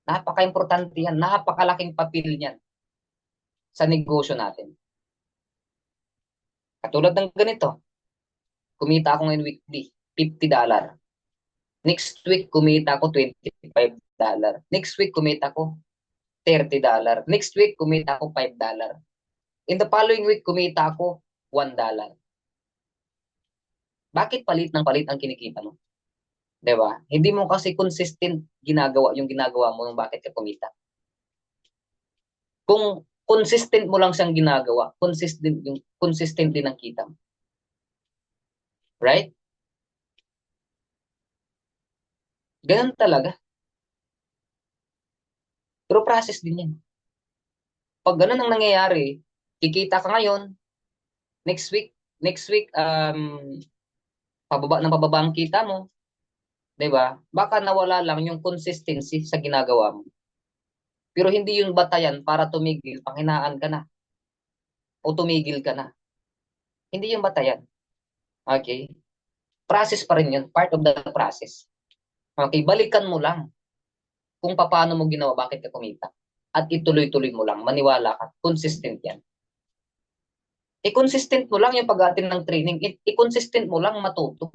napaka-importante yan. Napakalaking papel niyan sa negosyo natin. Katulad ng ganito, kumita ako ngayon weekly, $50. Next week, kumita ako $25. Next week, kumita ako $30. Next week, kumita ako $5. In the following week, kumita ako $1. Bakit palit ng palit ang kinikita mo? 'Di ba? Hindi mo kasi consistent ginagawa yung ginagawa mo nung bakit ka kumita. Kung consistent mo lang siyang ginagawa, consistent din ang kita mo. Right? Ganun talaga. Pero process din yan. Pag ganun ang nangyayari, kikita ka ngayon, next week, pababa ang kita mo, 'di ba? Baka nawala lang yung consistency sa ginagawa mo. Pero hindi yun batayan para tumigil, panghinaan ka na o tumigil ka na. Hindi yung batayan. Okay? Process pa rin yun, part of the process. Okay, balikan mo lang kung paano mo ginawa, bakit ka kumita. At ituloy-tuloy mo lang, maniwala ka, consistent yan. I-consistent mo lang yung pag-attend ng training, i-consistent mo lang matuto.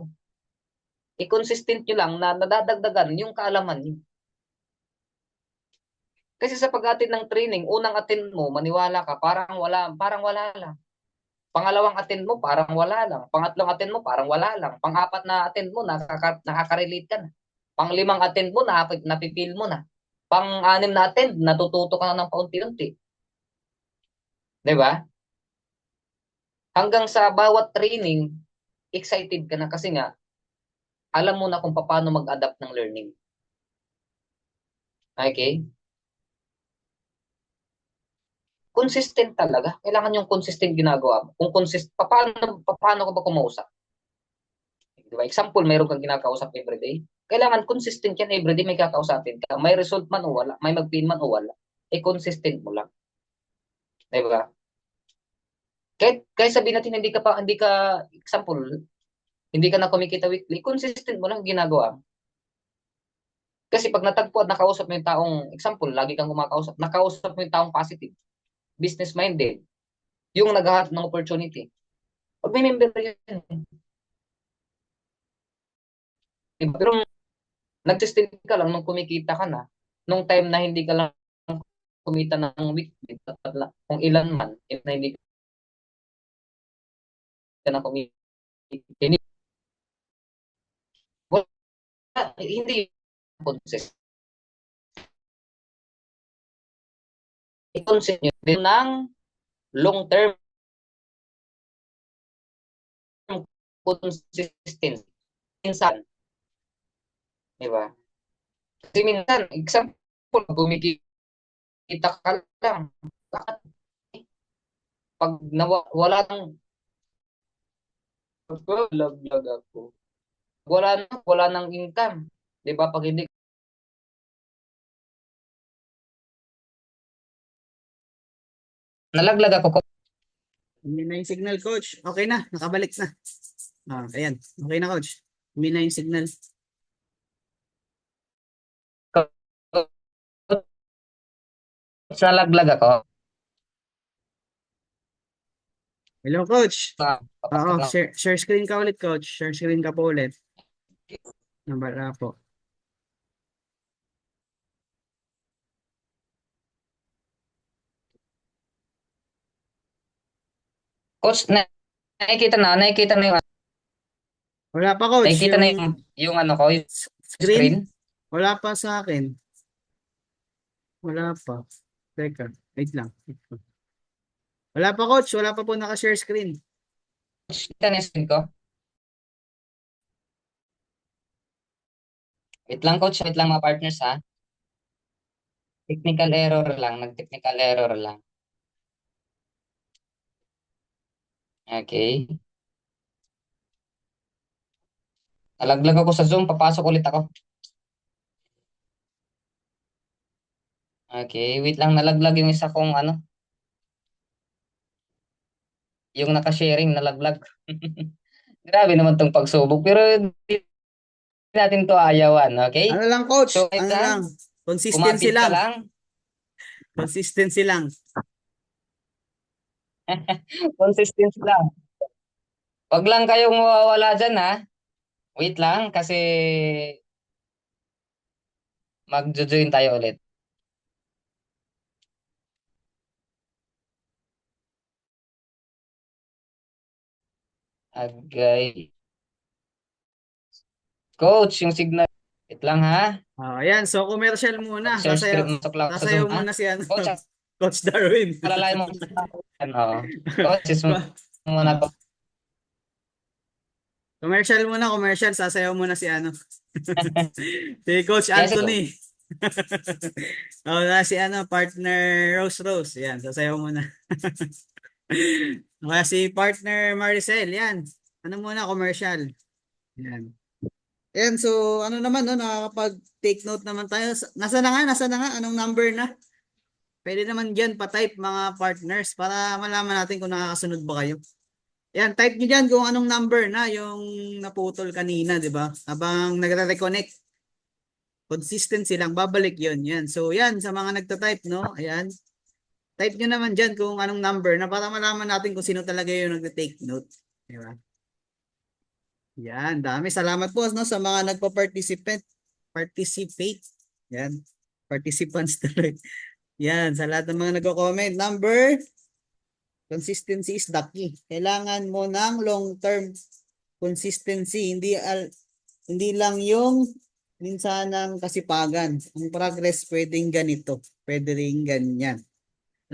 I-consistent nyo lang na nadadagdagan yung kaalaman nyo. Kasi sa pag-attend ng training, unang attend mo, maniwala ka, parang wala lang. Pangalawang attend mo, parang wala lang. Pangatlong attend mo, parang wala lang. Pang-apat na attend mo, nakaka-relate ka na. Pang-limang attend mo, napipil mo na. Pang-anim na attend, natututo ka na ng paunti-unti. 'Di ba? Hanggang sa bawat training, excited ka na kasi nga, alam mo na kung paano mag-adapt ng learning. Okay? Consistent talaga. Kailangan yung consistent ginagawa mo. Kung paano ka ba kumausap? Diba? Example, mayroon kang kinakausap everyday. Kailangan consistent yan everyday may kakausapin ka. May result man o wala, may mag-pin man o wala. Consistent mo lang. Diba? Kahit sabihin natin example, hindi ka na kumikita weekly, consistent mo lang ginagawa mo. Kasi pag natagpo at nakausap mo yung taong, example, lagi kang kumakausap, nakausap mo yung taong positive, business-minded, yung naghahanap ng opportunity. Pag may member yun, diba? Pero nag-sustain ka lang nung kumikita ka na, nung time na hindi ka lang kumita ng weekly, kung ilan man, na hindi ka na kumita, hindi, wala, hindi consistent. i-concept nyo din ng long-term consistency. Minsan, di ba? Kasi minsan, example, kumikita ka lang. Bakit? Pag wala nang laglag ako. Wala nang income. Di ba? Pag hindi nalaglag ako,
Hindi na yung signal, coach. Okay na, nakabalik na. Ayan. Okay na, coach. Hindi na yung signal.
nalaglag ako.
Hello, coach.
Papasok lang.
Share screen ka ulit, coach. Share screen ka po ulit. Nabara po.
Coach, nakikita na yung,
Wala pa, coach.
nakikita na yung ano ko, yung
Screen?
screen.
Wala pa sa akin. Wala pa. Teka, wait lang. Wala pa, coach. Wala pa po naka-share screen.
Nakikita na yung screen ko. Wait lang, coach. Wait lang, mga partners, ha. Technical error lang. Nag-technical error lang. Okay. Nalaglag ako sa Zoom. Papasok ulit ako. Okay. Wait lang. Nalaglag yung isa kong ano. Yung naka-sharing, nalaglag. Grabe naman tong pagsubok. Pero hindi natin to ayawan. Okay?
Ano lang, coach?
So,
Ano lang?
kailangan,
Consistency
kumapit ka
lang.
lang.
Consistency lang.
Consistency lang. Wag lang kayong mawawala dyan, ha. Wait lang, kasi mag-join tayo ulit. Agay. Coach, yung signal. Wait lang, ha.
Ayan, so commercial muna.
Mag-share screen, masok lang ako sa Zoom,
Sasayaw
ha.
muna si ano,
Coach,
Coach Darwin.
alalayan mo. Ano, coach, is muna to.
Commercial muna, commercial. Sasayaw muna si ano. Si Coach
Yes, go.
Anthony. Si ano, partner Rose Rose. Yan, sasayaw muna. Kaya si partner Maricel, yan. Ano muna, commercial. Yan. Yan, so ano naman, no, nakakapag-take note naman tayo. Nasa na nga, anong number na? Pwede naman dyan pa-type mga partners para malaman natin kung nakakasunod ba kayo. Yan, type nyo dyan kung anong number na yung naputol kanina, di ba? Habang nagre-reconnect. Consistency lang, babalik yun. Yan. So yan, sa mga nagta-type, no? Ayan. Type nyo naman dyan kung anong number na para malaman natin kung sino talaga yung nagta-take note. Di ba? Yan, dami. Salamat po, no, sa mga nagpa-participate. Participate. Yan. Participants tuloy. Yan, sa lahat ng mga nagko-comment. Number, consistency is the key. Kailangan mo ng long-term consistency. Hindi lang yung minsan ng kasipagan. Ang progress pwedeng ganito. Pwede rin ganyan.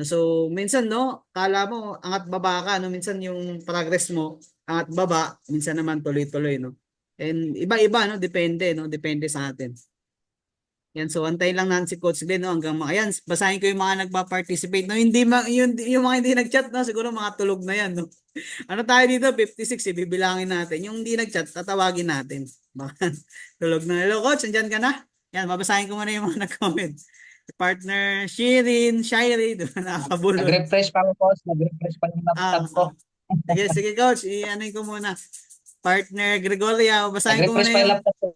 So, minsan, no, kala mo, angat baba ka, no? Minsan yung progress mo, angat baba, minsan naman tuloy-tuloy, no? And iba-iba, no? Depende, no? Depende sa atin. Yan, so antay lang natin si Coach Glenn, no, hanggang mga yan. Basahin ko yung mga nagpa-participate, no. Yung mga hindi nag-chat, no, siguro mga tulog na yan, no. Ano tayo dito? 56, bibilangin natin. Yung hindi nag-chat, tatawagin natin. Baka tulog na. Hello, Coach, andyan ka na? Yan, babasahin ko muna yung mga nag-comment. Partner Shirin, Shirey, diba, nakakabulol.
Nag-refresh pa ako, coach. Nag-refresh pa yung laptop ko.
Sige, Coach, i-ano ko muna. Partner Gregoria, babasahin ko muna
Nag-refresh pa yung
yung
laptop ko.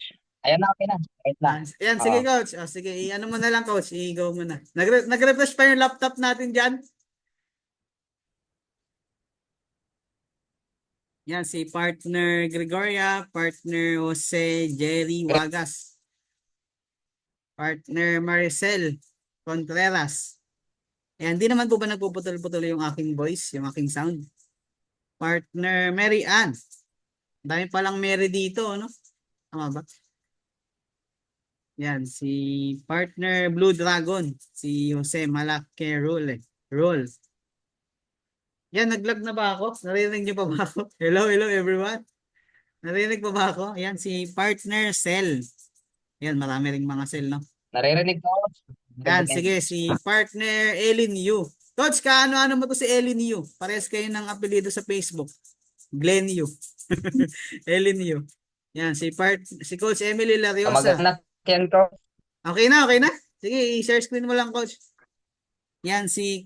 Ayan na, okay na. Wait lang.
Yan, sige
Oo.
coach. Sige, ano mo na lang coach, i-go mo na. Nag-refresh pa yung laptop natin diyan. Yan, si partner Gregoria, partner Jose Jerry Wagas, partner Maricel Contreras. Ayan, di naman po ba nagpuputol-putol yung aking voice, yung aking sound? Partner Mary Ann. Dami palang Mary dito, no? Tama ba? Yan, si partner Blue Dragon, si Jose Malacque Roll. Yan, nag-lag na ba ako? Narinig niyo pa ba ako? Hello, hello everyone. Narinig pa ba ako? Yan, si partner Cell. Yan, marami ring mga cell, no?
Naririnig ko.
Yan, sige, si partner Elin Yu. Coach, kaano-ano mo to si Elin Yu? Parehas kayo ng apelido sa Facebook. Glenn Yu. Elin Yu. Yan, si Coach Emily Lariosa.
Kamag-anak yan ko.
Okay na, okay na. Sige, i-share screen mo lang, Coach. Yan si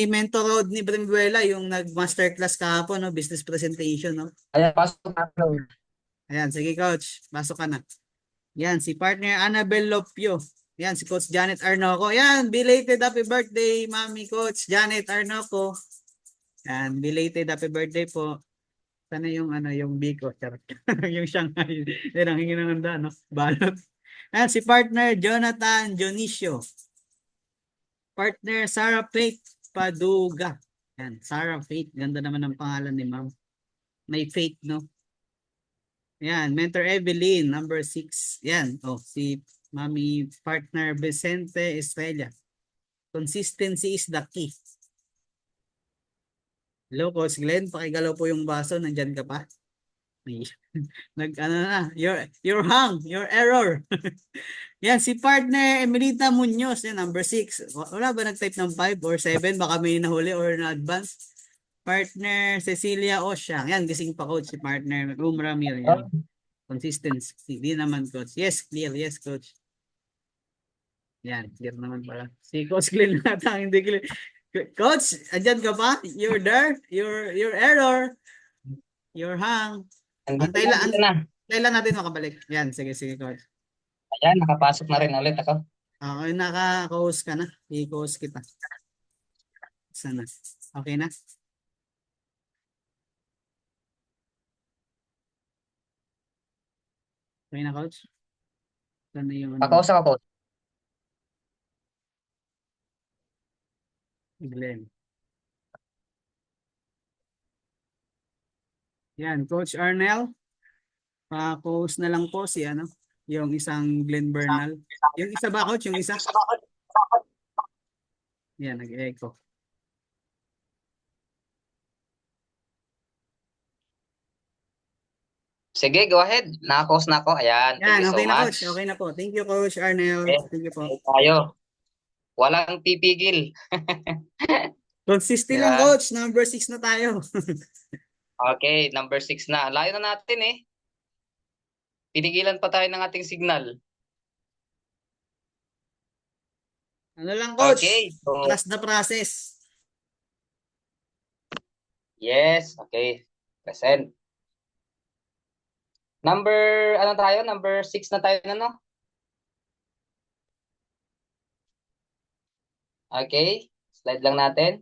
Mentor Road ni Brimbuela, yung nag-masterclass kahapon, no? Business presentation, no?
Ayan, pasok na.
Ayan, sige, Coach. Pasok ka na. Yan, si partner Annabel Lopio. Yan, si Coach Janet Arnoco. Yan, belated happy birthday, Mami Coach Janet Arnoco. Yan, belated happy birthday po. Sana yung yung Biko, charot. Yung Shanghai. Yan ang hingi ng handa, no? Balot. Yan, si partner Jonathan Dionisio. Partner Sarah Faith Paduga. Yan, Sarah Faith. Ganda naman ng pangalan ni Ma'am. May faith, no? Yan, Mentor Evelyn, number 6. Yan, si Mami partner Vicente Estrella. Consistency is the key. Hello, Coach Glenn. Pakigalaw po yung baso. Nandyan ka pa? You're hung. Your error. Yan, si partner Emelita Munoz. Yan, number 6. Wala ba nag-type ng 5 or 7? Baka may nahuli or na-advance. Partner Cecilia Osyang. Yan, gising pa, Coach. Si partner Ramil. Yan. Consistency. Hindi naman, Coach. Yes, clear. Yes, Coach. Yan, clear naman pala. Si Coach Glenn nata hindi clear. Coach, andyan ka pa? You're there? Your error. Your hang. Antay lang natin makabalik. Yan, sige, Coach.
Ayan, nakapasok na rin ulit ako.
Okay, naka-host ka na. I-host kita. Sana. Okay na? Okay na, Coach? Sana yung
Pakausap ako.
Glenn. Yan, Coach Arnel. Pa-post na lang po si yung isang Glenn Bernal. Yung isa ba, Coach? Yung isa? Yan, nag-echo.
Sige, go ahead. Nakapost na ako. Ayan, thank you so
Okay na,
much.
Coach. Okay na po. Thank you, Coach Arnel.
Okay.
Thank you po.
Tayo. Walang pipigil.
Consistent lang, Coach. Number 6 na tayo.
Okay, number 6 na. Layo na natin eh. Pinigilan pa tayo ng ating signal.
Ano lang, Coach?
Okay. So,
Trust the process.
yes, okay. Present. Number 6 na tayo na, no? Okay. Slide lang natin.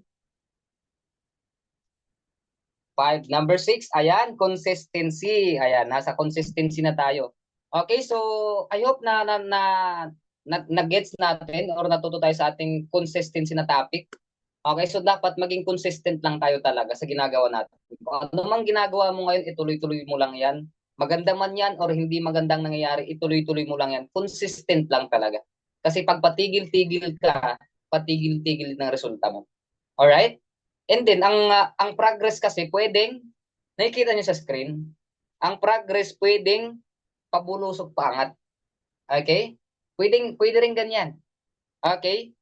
5. Number 6, ayan, consistency. Ayan, nasa consistency na tayo. Okay, so I hope na gets natin or natuto tayo sa ating consistency na topic. Okay, so dapat maging consistent lang tayo talaga sa ginagawa natin. Kung ano mang ginagawa mo ngayon, ituloy-tuloy mo lang yan. Maganda man yan or hindi magandang nangyayari, ituloy-tuloy mo lang yan. Consistent lang talaga. Kasi pag patigil-tigil ka, patigil-tigil ng resulta mo. Alright? And then, ang progress kasi pwedeng, nakikita nyo sa screen, ang progress pwedeng pabulusok paangat. Okay? Pwede rin ganyan. Okay?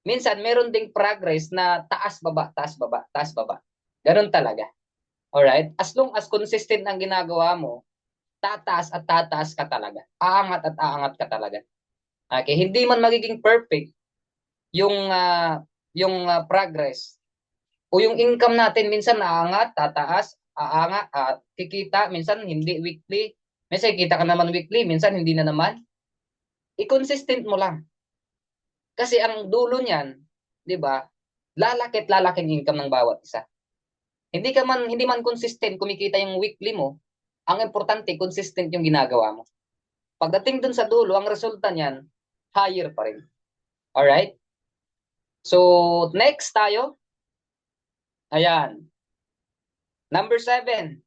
Minsan, meron ding progress na taas, baba, taas, baba, taas, baba. Ganun talaga. Alright? As long as consistent ang ginagawa mo, tataas at tataas ka talaga. Aangat at aangat ka talaga. Okay? Hindi man magiging perfect yung progress o yung income natin, minsan naangat, tataas, aangat, kikita, minsan hindi weekly, minsan kita ka naman weekly, minsan hindi na naman. I-consistent mo lang. Kasi ang dulo niyan, 'di ba? Lalaking income ng bawat isa. Hindi man consistent kumikita yung weekly mo, ang importante consistent yung ginagawa mo. Pagdating dun sa dulo, ang resulta niyan higher pa rin. All right? So, next tayo. Ayan. Number 7.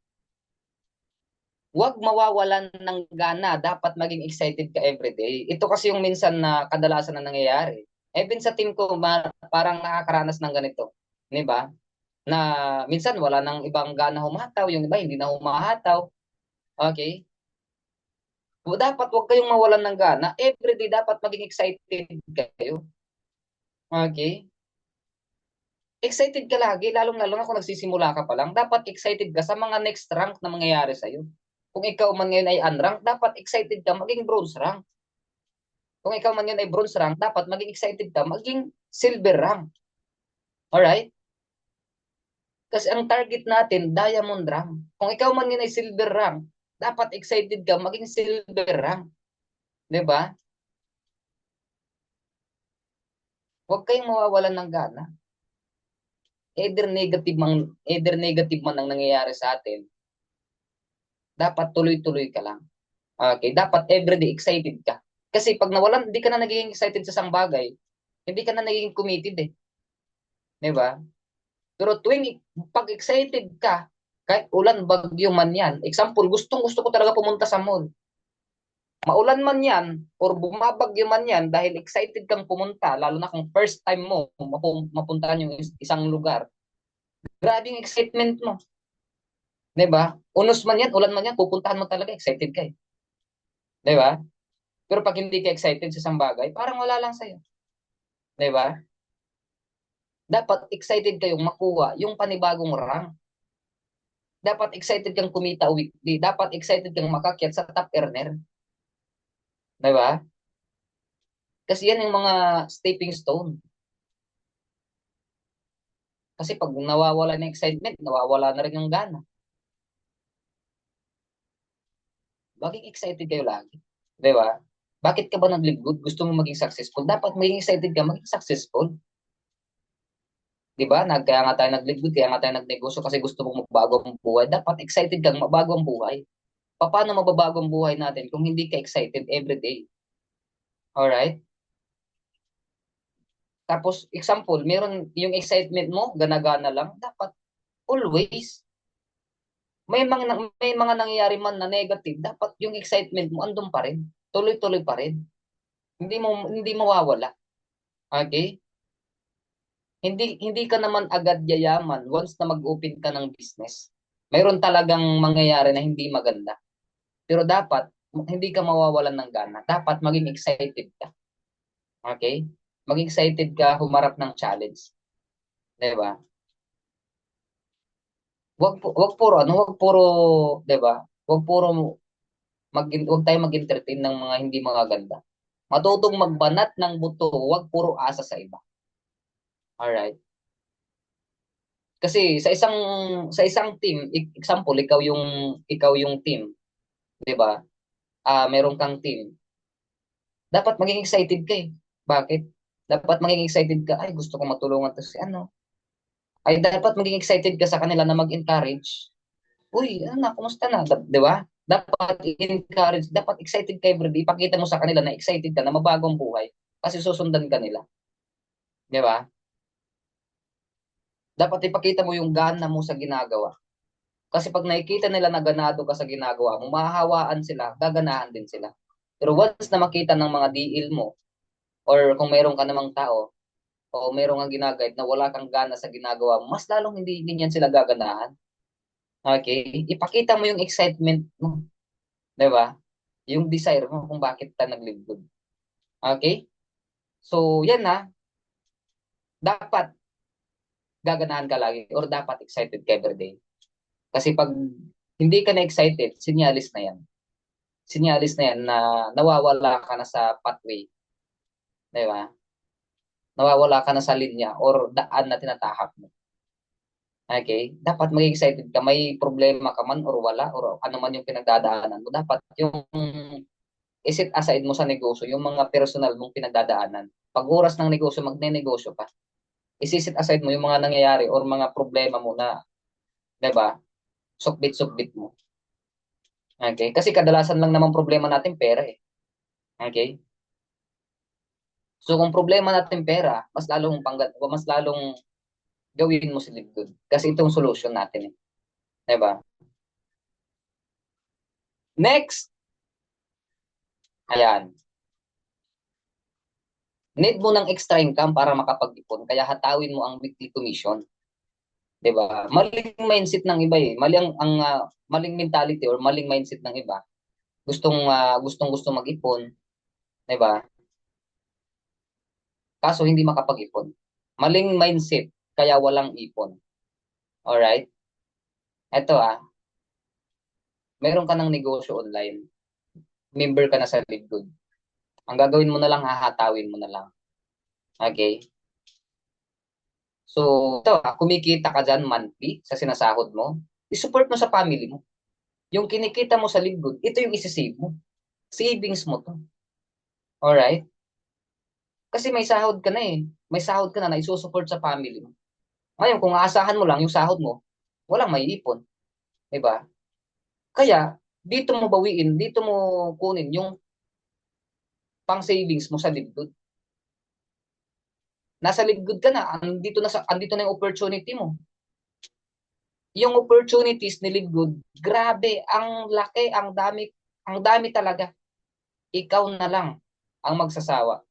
Huwag mawawalan ng gana. Dapat maging excited ka everyday. Ito kasi yung minsan na kadalasan na nangyayari. Even sa team ko, parang nakakaranas ng ganito. Di ba? Na minsan wala nang ibang gana humataw. Yung iba hindi na humahataw. Okay? Dapat huwag kayong mawalan ng gana. Everyday dapat maging excited kayo. Okay? Excited ka lagi, lalong-lalo na kung nagsisimula ka pa lang. Dapat excited ka sa mga next rank na mangyayari sa'yo. Kung ikaw man ngayon ay unrank, dapat excited ka maging bronze rank. Kung ikaw man ngayon ay bronze rank, dapat maging excited ka maging silver rank. Alright? Kasi ang target natin, diamond rank. Kung ikaw man ngayon ay silver rank, dapat excited ka maging silver rank. Di ba? Huwag kayong mawawalan ng gana. Either negative man ang nangyayari sa atin, dapat tuloy-tuloy ka lang. Okay, dapat everyday excited ka. Kasi pag nawalan, hindi ka na nagiging excited sa isang bagay, hindi ka na nagiging committed eh. Di ba? Pero tuwing pag excited ka, kahit ulan, bagyo man yan, example, gustong gusto ko talaga pumunta sa mall. Maulan man yan, or bumabagyo man yan, dahil excited kang pumunta, lalo na kung first time mo mapuntahan yung isang lugar. Grabe yung excitement mo. Di ba? Unos man yan, ulan man yan, pupuntahan mo talaga, excited ka eh. Di ba? Pero pag hindi ka excited sa isang bagay, parang wala lang sa'yo. Di ba? Dapat excited kayong makuha yung panibagong rank. Dapat excited kang kumita weekly. Dapat excited kang makakyat sa top earner. Di ba? Kasi yan yung mga stepping stone. Kasi pag nawawala ng excitement, nawawala na rin yung gana. Maging excited kayo lagi. Di ba? Bakit ka ba naglingkod? Gusto mo maging successful? Dapat maging excited ka maging successful. Di ba? Kaya nga tayo naglingkod, kaya nga tayo nagnegosyo kasi gusto mong magbago ang buhay. Dapat excited kang mabago ang buhay. Paano mababago ang buhay natin kung hindi ka excited every day? Alright? Tapos, example, meron yung excitement mo, gana-gana lang, dapat always. May mga nangyayari man na negative, dapat yung excitement mo andun pa rin. Tuloy-tuloy pa rin. Hindi mawawala. Okay? Hindi ka naman agad yayaman once na mag-open ka ng business. Mayroon talagang mangyayari na hindi maganda. Pero dapat hindi ka mawawalan ng gana. Dapat maging excited ka. Okay? Maging excited ka humarap ng challenge. 'Di ba? Wag puro ano, wag puro, 'di ba? Wag tayo mag-entertain ng mga hindi magaganda. Matutong magbanat ng buto, wag puro asa sa iba. All right? Kasi sa isang team, example, ikaw yung team, 'di ba? Meron kang team. Dapat maging excited ka eh. Bakit? Dapat maging excited ka, ay gusto ko matulungan to si ano. Ay dapat maging excited ka sa kanila na mag-encourage. Uy, ano na, kumusta na? 'Di ba? Dapat encourage, dapat excited ka everyday. Ipakita mo sa kanila na excited ka na mabago ang buhay kasi susundan ka nila. 'Di ba? Dapat ipakita mo yung gana mo sa ginagawa. Kasi pag nakikita nila na ganado ka sa ginagawa mo, mahahawaan sila, gaganahan din sila. Pero once na makita ng mga DL mo, or kung meron ka namang tao, o meron kang ginagayad na wala kang gana sa ginagawa mo, mas lalong hindi din yan sila gaganahan. Okay? Ipakita mo yung excitement mo. 'Di ba? Yung desire mo kung bakit ka naglingkod. Okay? So, yan na. Dapat gaganahan ka lagi or dapat excited ka every day. Kasi pag hindi ka na excited, sinyalis na yan. Sinyalis na yan na nawawala ka na sa pathway. 'Di ba? Nawawala ka na sa linya or daan na tinatahak mo. Okay? Dapat maging excited ka. May problema ka man or wala or ano man yung pinagdadaanan mo. Dapat yung isit aside mo sa negosyo, yung mga personal mong pinagdadaanan. Pag oras ng negosyo, magne-negosyo ka. Isisit aside mo yung mga nangyayari or mga problema mo na, 'di ba? Sukbit-sukbit mo. Okay? Kasi kadalasan lang naman problema natin pera eh. Okay? So kung problema natin pera, mas lalong gawin mo si lingkod. Kasi itong solution natin eh. 'Di ba? Next, ayan. Need mo ng extra income para makapag-ipon, kaya hatawin mo ang weekly commission. 'Di ba? Maling mindset ng iba eh. Maling mentality or maling mindset ng iba. Gustong-gusto mag-ipon, 'di ba? Kaso hindi makapag-ipon. Maling mindset, kaya walang ipon. Alright? Ito meron ka ng negosyo online. Member ka na sa Livegood. Ang gagawin mo na lang, hahatawin mo na lang. Okay? So, ito kumikita ka dyan monthly sa sinasahod mo, isupport mo sa family mo. Yung kinikita mo sa Livegood, ito yung isisave mo. Savings mo to. Alright? Kasi may sahod ka na eh. May sahod ka na na isusupport sa family mo. Ngayon, kung aasahan mo lang yung sahod mo, walang maiipon. Diba? Kaya, dito mo kunin yung pang savings mo sa Livegood. Nasa Livegood ka na, andito na yung opportunity mo. Yung opportunities ni Livegood, grabe, ang laki, ang dami talaga. Ikaw na lang ang magsasawa.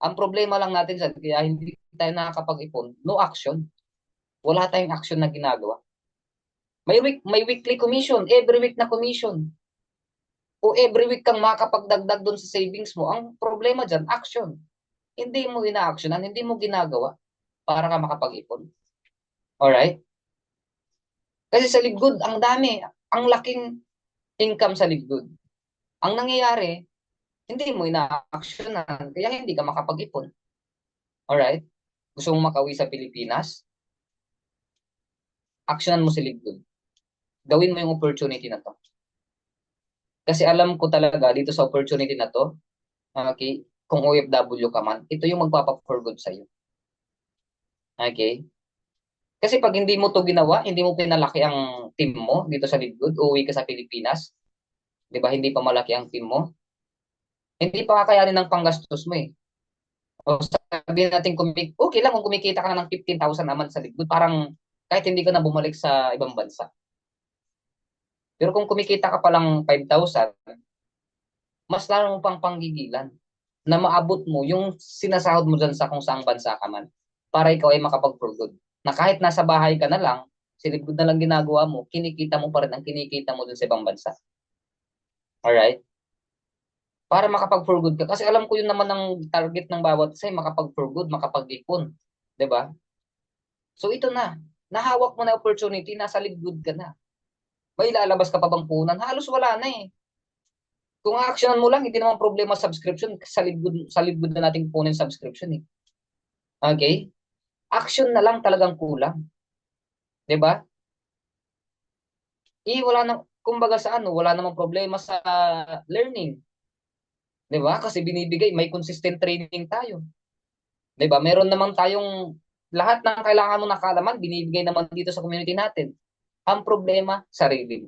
Ang problema lang natin dyan, kaya hindi tayo nakakapag-ipon, no action. Wala tayong action na ginagawa. May weekly commission, every week na commission. O every week kang makakapagdagdag doon sa savings mo. Ang problema dyan, action. Hindi mo ina-actionan, hindi mo ginagawa para ka makapag-ipon. Alright? Kasi sa Livegood, ang dami, ang laking income sa Livegood. Ang nangyayari, hindi mo ina-actionan, kaya hindi ka makapag-ipon. Alright? Gusto mong makauwi sa Pilipinas? Actionan mo si Livegood. Gawin mo yung opportunity na to. Kasi alam ko talaga dito sa opportunity na to, okay, kung OFW ka man, ito yung magpapa-for good sa'yo. Okay? Kasi pag hindi mo to ginawa, hindi mo pinalaki ang team mo dito sa Livegood, uuwi ka sa Pilipinas, 'di ba? Hindi pa malaki ang team mo. Hindi pa kakayanin ng panggastos mo eh. O sabihin natin okay lang kung kumikita ka na ng 15,000 naman sa Livegood, parang kahit hindi ka na bumalik sa ibang bansa. Pero kung kumikita ka pa lang 5,000, mas lalo mo pang panggigilan na maabot mo yung sinasahod mo dyan sa kung saang bansa ka man para ikaw ay makapag-for good. Na kahit nasa bahay ka na lang, silipod na lang ginagawa mo, kinikita mo pa rin ang kinikita mo dun sa ibang bansa. Alright? Para makapag-for good ka. Kasi alam ko yun naman ang target ng bawat isa, makapag-for good, makapag-ipon. 'Di ba? So ito na, nahawak mo na opportunity, nasa Livegood ka na. May lalabas ka pa bang punan? Halos wala na eh. Kung actionan mo lang, hindi naman problema subscription. Sa Livegood na natin kunin subscription eh. Okay? Action na lang talagang kulang. 'Di ba? Wala na, kumbaga sa wala namang problema sa learning. 'Di ba? Kasi binibigay, may consistent training tayo. 'Di ba? Meron naman tayong lahat ng kailangan mo na kaalaman, binibigay naman dito sa community natin. Ang problema, sarili.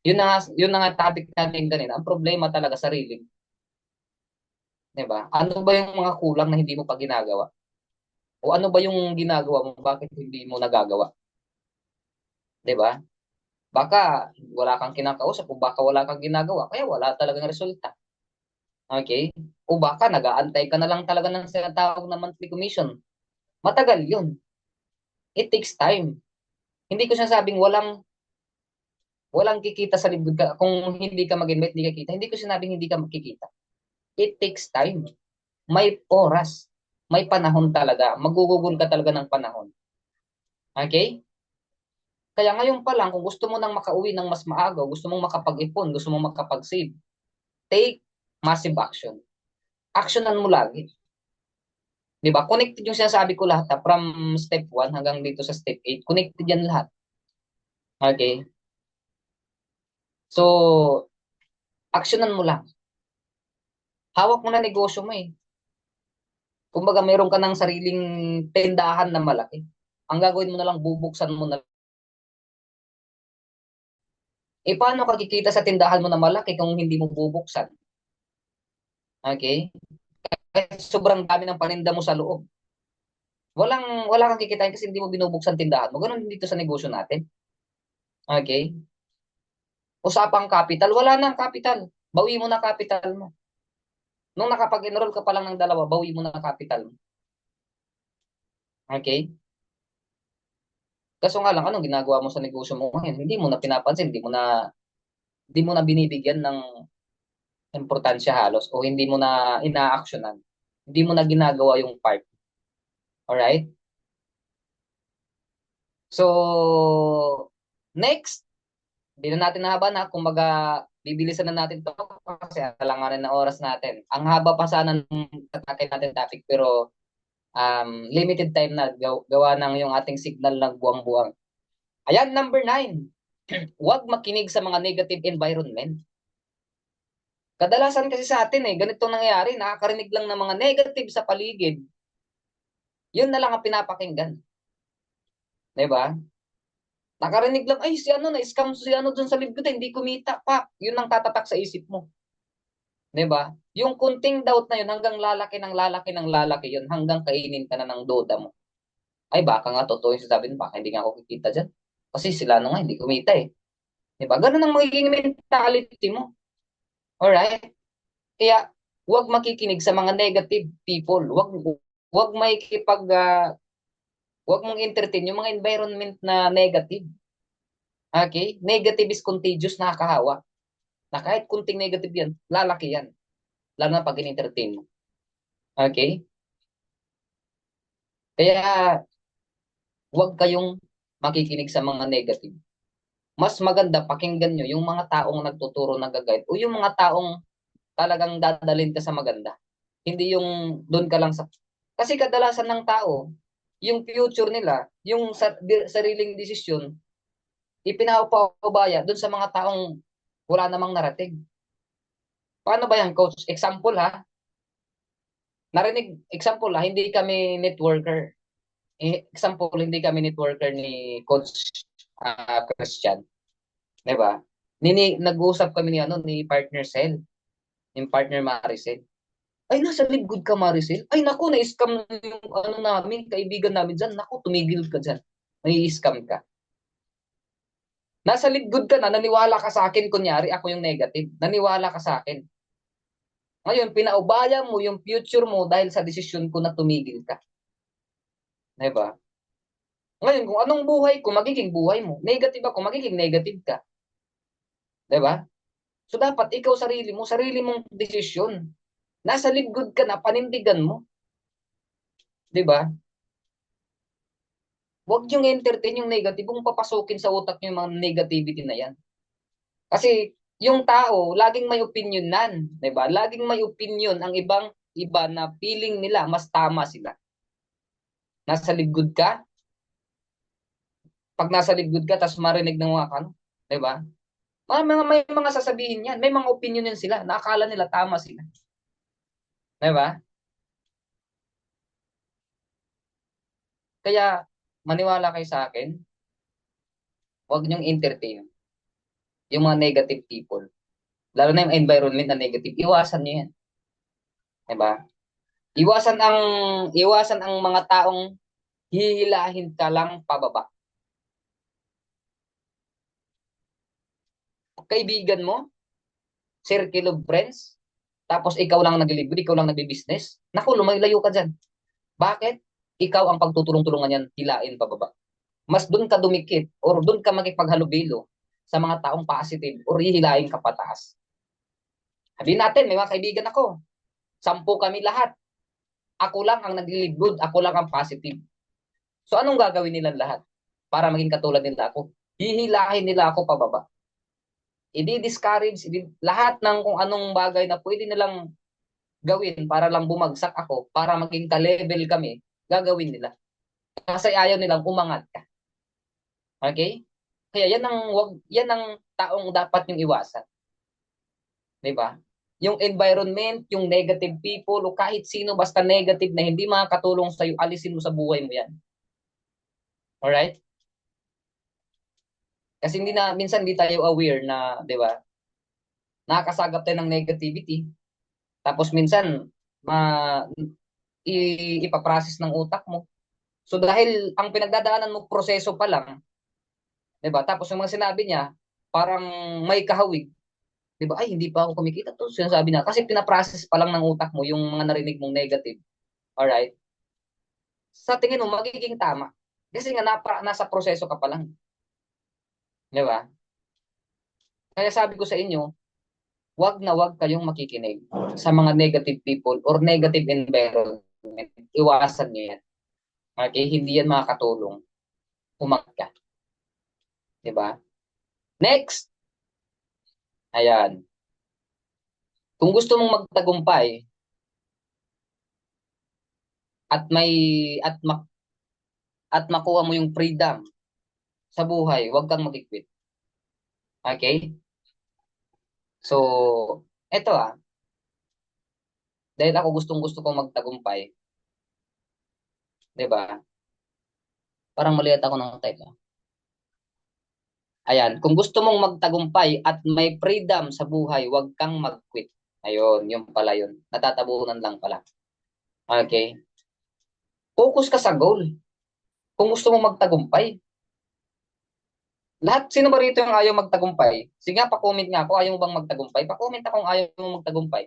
Yun na nga topic natin kanina. Ang problema talaga sarili. 'Di ba? Ano ba yung mga kulang na hindi mo pa ginagawa? O ano ba yung ginagawa mo, bakit hindi mo nagagawa? 'Di ba? Baka wala kang kinakausap o baka wala kang ginagawa, kaya wala talagang resulta. Okay? O baka nag-aantay ka na lang talaga ng sinatawag na monthly commission. Matagal yun. It takes time. Hindi ko sinasabing walang kikita sa libod ka. Kung hindi ka mag-invite, hindi ka kita. Hindi ko sinabing hindi ka makikita. It takes time. May oras. May panahon talaga. Magugugol ka talaga ng panahon. Okay? Kaya ngayon pa lang, kung gusto mo nang makauwi ng mas maaga, gusto mong makapag-ipon, gusto mong makapag-save, take massive action. Actionan mo lagi. 'Di ba? Connected yung sinasabi ko lahat from step 1 hanggang dito sa step 8. Connected yan lahat. Okay? So, actionan mo lang. Hawak mo na negosyo mo eh. Kumbaga, meron ka ng sariling tindahan na malaki. Ang gagawin mo na lang, bubuksan mo na. Paano ka kikita sa tindahan mo na malaki kung hindi mo bubuksan? Okay? Kahit sobrang dami ng paninda mo sa loob. Wala kang kikitain kasi hindi mo binubuksan tindahan mo. Ganun din dito sa negosyo natin. Okay? Usapang capital, wala nang capital. Bawi mo na capital mo. Nung nakapag-enroll ka pa lang ng dalawa, bawi mo na capital mo. Okay? Kaso nga lang, anong ginagawa mo sa negosyo mo ngayon? Hindi mo na pinapansin, hindi mo na binibigyan ng importansya halos o hindi mo na ina-actionan. Hindi mo na ginagawa yung part. Alright? So, next, hindi na natin nahaba na. Kumbaga, bibilisan na natin to kasi alanganin na oras natin. Ang haba pa sana ng atake natin topic pero limited time na gawa ng yung ating signal ng buwang-buwang. Ayan, number 9. Huwag makinig sa mga negative environment. Kadalasan kasi sa atin ganito nangyayari, nakakarinig lang ng mga negative sa paligid. Yun na lang ang pinapakinggan. 'Di ba? Nakarinig lang, ay si ano na-scam si ano dun sa likod, hindi kumita pa. Yun ang tatatak sa isip mo. 'Di ba? Yung kunting doubt na yun hanggang lalaki ng lalaki ng lalaki yun hanggang kainin ka na ng doda mo. Ay baka nga totoo yung sasabihin, baka hindi nga ako kikita diyan. Kasi sila ano nga hindi kumita eh. 'Di ba? Ganun ang magiging mentality mo. Alright? Kaya huwag makikinig sa mga negative people. Huwag huwag mong entertain yung mga environment na negative. Okay? Negative is contagious, nakakahawa. Na kahit kunting negative yan, lalaki yan. Lalo na pag in-entertain mo. Okay? Kaya huwag kayong makikinig sa mga negative. Mas maganda pakinggan nyo yung mga taong nagtuturo, nag-guide o yung mga taong talagang dadalhin ka sa maganda. Hindi yung doon ka lang sa... Kasi kadalasan ng tao, yung future nila, yung sariling desisyon, ipinapaubaya doon sa mga taong wala namang narating. Paano ba yan, coach? Example ha, example ha, hindi kami networker. Example, hindi kami networker ni Coach Christian. 'Di ba? Nag-uusap kami ni partner Sel, ni partner Maricel. Ay, nasa good ka, Maricel. Ay, naku, na-scam yung namin, kaibigan namin dyan. Naku, tumigil ka dyan. May-scam ka. Nasa good ka na, naniwala ka sa akin, kunyari, ako yung negative. Naniwala ka sa akin. Ngayon, pinaubaya mo yung future mo dahil sa desisyon ko na tumigil ka. Diba? Ngayon, kung anong buhay ko, magiging buhay mo. Negative ako, magiging negative ka. Diba? So, dapat ikaw sarili mong desisyon. Nasa good ka na, panindigan mo. Diba? Huwag yung entertain yung negative, kung papasukin sa utak nyo yung mga negativity na yan. Kasi, yung tao, laging may opinion nan. Diba? Laging may opinion ang iba na feeling nila, mas tama sila. Nasa good ka, pag nasa good ka, tapos marinig ng mga kano, di ba? May mga sasabihin yan, may mga opinion yan sila, nakakala nila tama sila. Di ba? Kaya, maniwala kayo sa akin, huwag niyong entertain yung mga negative people. Lalo na yung environment na negative, iwasan niyo yan. Di ba? Iwasan ang mga taong hihilahin ka lang pababa. Kaibigan mo, circle of friends, tapos ikaw lang naglilibre, ikaw lang nagbi-business, naku, lumayo ka dyan. Bakit? Ikaw ang pagtutulong-tulungan yan, hilain pababa. Mas doon ka dumikit or doon ka makipaghalubilo sa mga taong positive or hihilain ka pataas. Sabihin natin, may mga kaibigan ako. 10 kami lahat. Ako lang ang nag-live good, ako lang ang positive. So anong gagawin nila lahat para maging katulad nila ako? Hihilahin nila ako pababa. I-discourage lahat ng kung anong bagay na pwede nilang gawin para lang bumagsak ako, para maging ka-level kami, gagawin nila. Kasi ayaw nilang umangat ka. Okay? Kaya yan ang taong dapat yung iwasan. 'Di ba? Yung environment, yung negative people, o kahit sino basta negative na hindi makakatulong sa iyo, alisin mo sa buhay mo yan. Alright? Kasi minsan hindi tayo aware na, 'di ba? Nakakasagap tayo ng negativity. Tapos minsan ma ipaprocess ng utak mo. So dahil ang pinagdadaanan mo proseso pa lang, 'di ba? Tapos yung mga sinabi niya, parang may kahawig. Di ba? Ay, hindi pa ako kumikita to. Sinasabi na. Kasi pinaprocess pa lang ng utak mo yung mga narinig mong negative. Alright? Sa tingin mo, magiging tama. Kasi nga, nasa proseso ka pa lang. Di ba? Kaya sabi ko sa inyo, wag kayong makikinig sa mga negative people or negative environment. Iwasan niyo yan. Okay? Hindi yan makakatulong. Umakyat ka. Di ba? Next! Ayan. Kung gusto mong magtagumpay at may at mak at makuha mo yung freedom sa buhay, huwag kang mag-quit. Okay? So, eto dahil ako gustong-gusto kong magtagumpay, 'di ba? Parang mali ako ng type. Ayan, kung gusto mong magtagumpay at may freedom sa buhay, huwag kang mag-quit. Ayun, yung pala yun. Natatabunan lang pala. Okay? Focus ka sa goal. Kung gusto mong magtagumpay. Lahat, sino ba rito yung ayaw magtagumpay? Sige nga, pa-comment nga ako, ayaw mo bang magtagumpay? Pa-comment akong ayaw mo magtagumpay.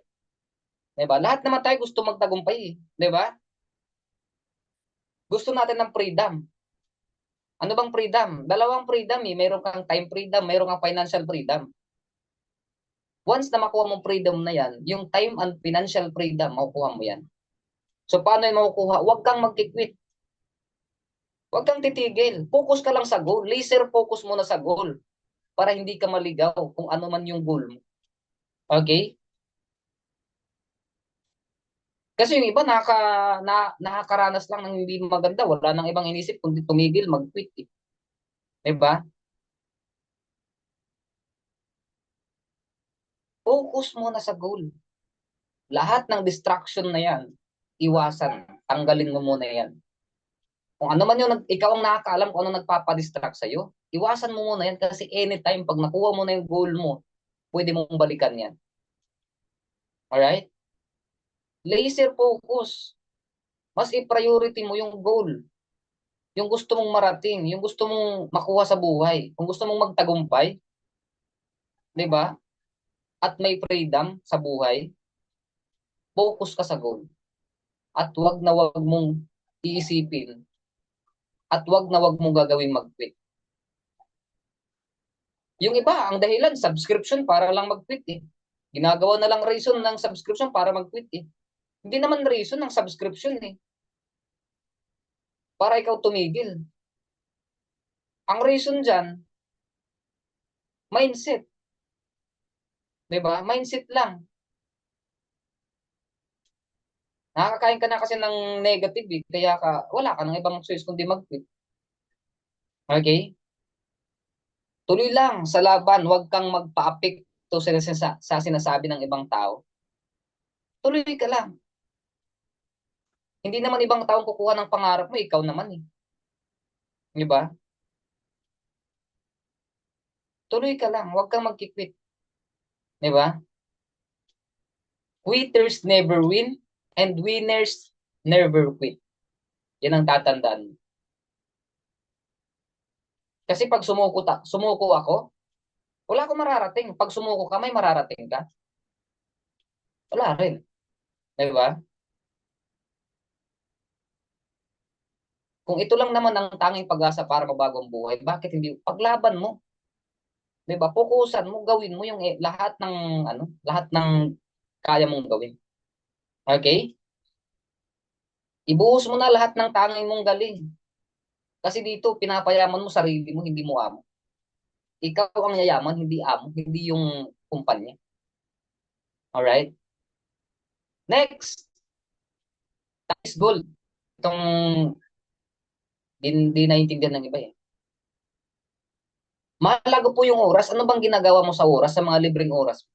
'Di ba? Lahat naman tayo gusto magtagumpay, 'di ba? Gusto natin ng freedom. Ano bang freedom? Dalawang freedom eh. Meron kang time freedom, meron kang financial freedom. Once na makuha mong freedom na yan, yung time and financial freedom, makukuha mo yan. So, paano yung makukuha? Huwag kang mag-quit. Huwag kang titigil. Focus ka lang sa goal. Laser focus muna sa goal para hindi ka maligaw kung ano man yung goal mo. Okay? Kasi yung iba nakakaranas lang ng hindi maganda. Wala nang ibang inisip kundi tumigil, mag-quit. Eh. Diba? Focus muna sa goal. Lahat ng distraction na yan, iwasan. Tanggalin mo muna yan. Kung ano man yung ikaw ang nakakaalam kung ano nagpapadistract sa'yo, iwasan mo muna yan kasi anytime pag nakuha mo na yung goal mo, pwede mong balikan yan. Alright? Laser focus. Mas i-priority mo yung goal. Yung gusto mong marating, yung gusto mong makuha sa buhay. Kung gusto mong magtagumpay, di ba? At may freedom sa buhay, focus ka sa goal. At wag mong iisipin at wag mong gagawin mag-quit. Yung iba, ang dahilan, subscription para lang mag-quit eh. Ginagawa na lang reason ng subscription para mag-quit eh. Hindi naman reason ng subscription eh. Para ikaw tumigil. Ang reason dyan, mindset. Diba? Mindset lang. Nakakakain ka na kasi ng negative eh. Kaya wala ka ng ibang choice kundi mag-quit. Okay? Tuloy lang sa laban. Huwag kang magpa-apekto sa sinasabi ng ibang tao. Tuloy ka lang. Hindi naman ibang taong kukuha ng pangarap mo. Ikaw naman eh. Diba? Tuloy ka lang. Huwag kang mag-quit. Diba? Quitters never win and winners never quit. Yan ang tatandaan mo. Kasi pag sumuko ako, wala akong mararating. Pag sumuko ka, may mararating ka. Wala rin. Di ba? Kung ito lang naman ang tanging pag-asa para mabago ang buhay, bakit hindi? Paglaban mo. Di ba? Pukusan mo, gawin mo yung lahat ng kaya mong gawin. Okay? Ibuhos mo na lahat ng tanging mong galing. Kasi dito, pinapayaman mo sarili mo, hindi mo amo. Ikaw ang yayaman, hindi amo, hindi yung kumpanya. Alright? Next, tax gold. Itong di naiintindihan ng iba eh. Mahalaga po yung oras. Ano bang ginagawa mo sa oras, sa mga libreng oras?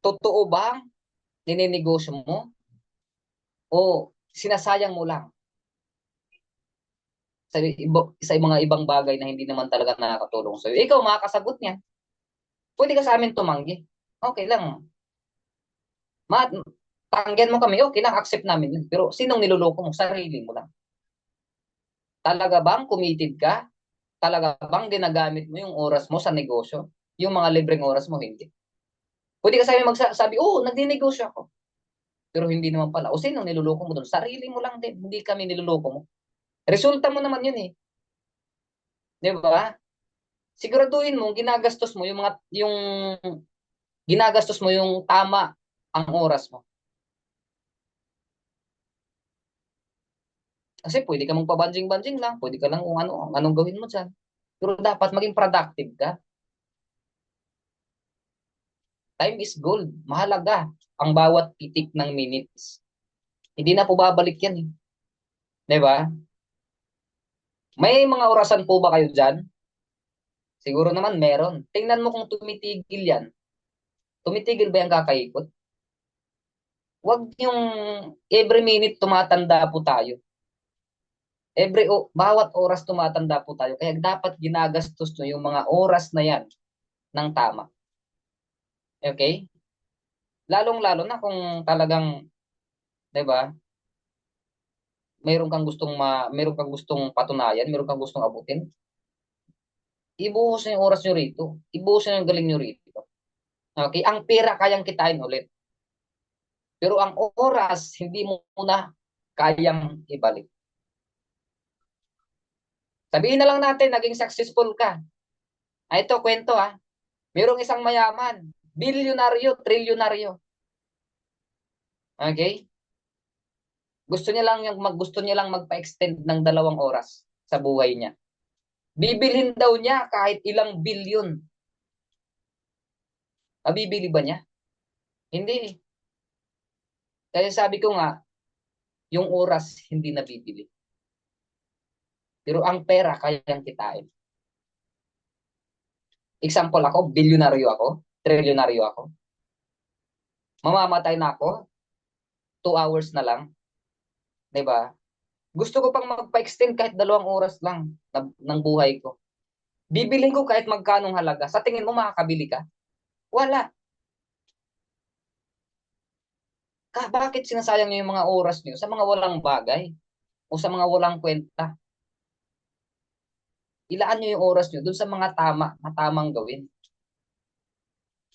Totoo bang nininegosyo mo o sinasayang mo lang sa mga ibang bagay na hindi naman talaga nakakatulong sa'yo? Ikaw makakasagot niyan. Pwede ka sa amin tumanggi. Okay lang. Ma tanggihan mo kami, okay lang, accept namin yun. Pero sinong niloloko mo? Sarili mo lang. Talaga bang committed ka talaga bang ginagamit mo yung oras mo sa negosyo? Yung mga libreng oras mo, hindi. Pwede ka magsasabi, oh, nagninegosyo ako. Pero hindi naman pala. O sino niluloko mo doon? Sarili mo lang din. Hindi kami niluloko mo. Resulta mo naman yun eh. Di ba? Siguraduhin mo, ginagastos mo yung tama ang oras mo. Kasi pwede ka magpabanjing-banjing lang. Pwede ka lang kung anong gawin mo dyan. Pero dapat maging productive ka. Time is gold. Mahalaga ang bawat titik ng minutes. Hindi na po babalik yan eh. Di ba? May mga orasan po ba kayo dyan? Siguro naman meron. Tingnan mo kung tumitigil yan. Tumitigil ba yung kakaikot? Huwag yung every minute tumatanda po tayo. Bawat oras tumatanda po tayo. Kaya dapat ginagastos nyo yung mga oras na yan ng tama. Okay? Lalong-lalo na kung talagang, 'di ba? Meron kang gustong patunayan, meron kang gustong abutin. Ibuhos niyo yung oras niyo rito. Ibuhos niyo yung galing niyo rito. Okay? Ang pera kayang kitain ulit. Pero ang oras hindi mo na kayang ibalik. Sabihin na lang natin naging successful ka. Ito kwento ah. Merong isang mayaman, bilyonaryo, trilyonaryo. Okay? Gusto niya lang magpa-extend ng 2 oras sa buhay niya. Bibilhin daw niya kahit ilang bilyon. Mabibili ba niya? Hindi. Kaya sabi ko nga, yung oras hindi nabibili. Pero ang pera kayang kitain. Example ako, bilyonaryo ako, trilyonaryo ako. Mamamatay na ako, 2 hours na lang. 'Di ba? Gusto ko pang magpa-extend kahit 2 oras lang ng buhay ko. Bibilhin ko kahit magkanong halaga. Sa tingin mo makakabili ka? Wala. Bakit sinasayang niyo yung mga oras niyo sa mga walang bagay o sa mga walang kwenta? Ilaan niyo yung oras niyo dun sa mga na tamang gawin.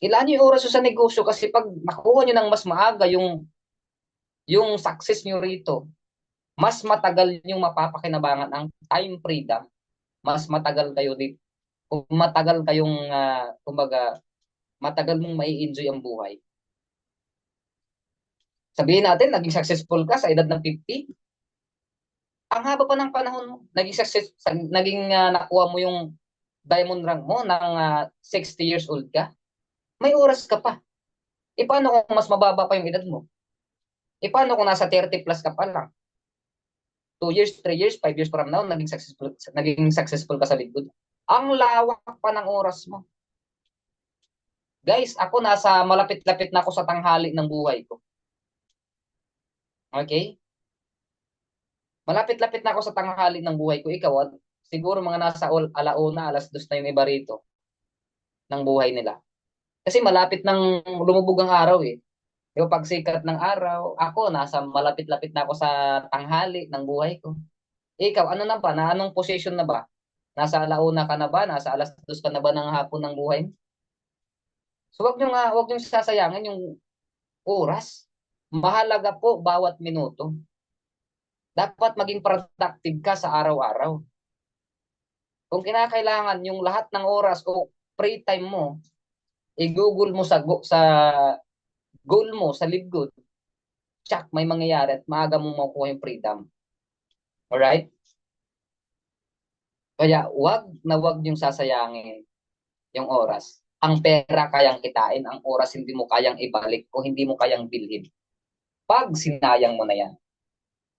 Ilaan niyo yung oras niyo sa negosyo kasi pag nakuha niyo ng mas maaga yung success niyo rito, mas matagal yung mapapakinabangan ang time freedom. Mas matagal kayo dito. Kung matagal kayong, kumbaga, matagal mong mai-enjoy ang buhay. Sabihin natin, naging successful ka sa edad ng 50, ang haba pa ng panahon mo. Nakuha mo yung diamond rank mo ng 60 years old ka. May oras ka pa. E paano kung mas mababa pa yung edad mo? E paano kung nasa 30 plus ka pa lang? 2 years, 3 years, 5 years from now, naging successful ka sa lingkod. Ang lawak pa ng oras mo. Guys, ako nasa malapit-lapit na ako sa tanghali ng buhay ko. Okay? Malapit-lapit na ako sa tanghali ng buhay ko. Ikaw, siguro mga nasa alauna, 2:00 na yung iba rito ng buhay nila. Kasi malapit nang lumubog ang araw eh. Di ba, pag sikat ng araw, ako nasa malapit-lapit na ako sa tanghali ng buhay ko. Ikaw, ano na ba? Anong position na ba? Nasa alauna ka na ba? Nasa 2:00 ka na ba ng hapon ng buhay? So wag niyo sasayangin yung oras. Mahalaga po bawat minuto. Dapat maging productive ka sa araw-araw. Kung kinakailangan yung lahat ng oras o free time mo, i-google mo sa goal mo, sa LiveGood, tsak, may mangyayari at maaga mo makukuha yung freedom. Alright? Kaya wag yung sasayangin yung oras. Ang pera kayang kitain, ang oras hindi mo kayang ibalik o hindi mo kayang bilhin. Pag sinayang mo na yan.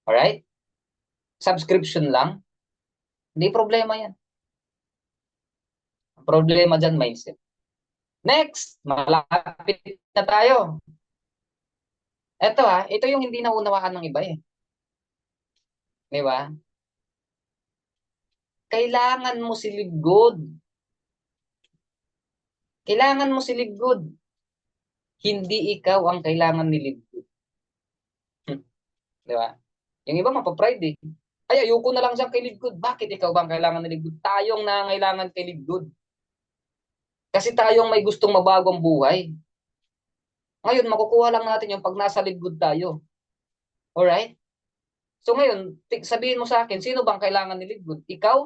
Alright? Subscription lang, hindi problema yan. Ang problema dyan, mindset. Next, malapit na tayo. Ito yung hindi naunawaan ng iba eh. Di ba? Kailangan mo si Good. Kailangan mo si Good. Hindi ikaw ang kailangan ni Good. Di ba? Yung iba mapapride eh. Ay, ayoko na lang siyang kay Live Good. Bakit ikaw bang kailangan ni Live Good? Tayong nangangailangan kay Live Good. Kasi tayong may gustong mabagong buhay. Ngayon, makukuha lang natin yung pag nasa Live Good tayo. Alright? So ngayon, sabihin mo sa akin, sino bang kailangan ni Live Good? Ikaw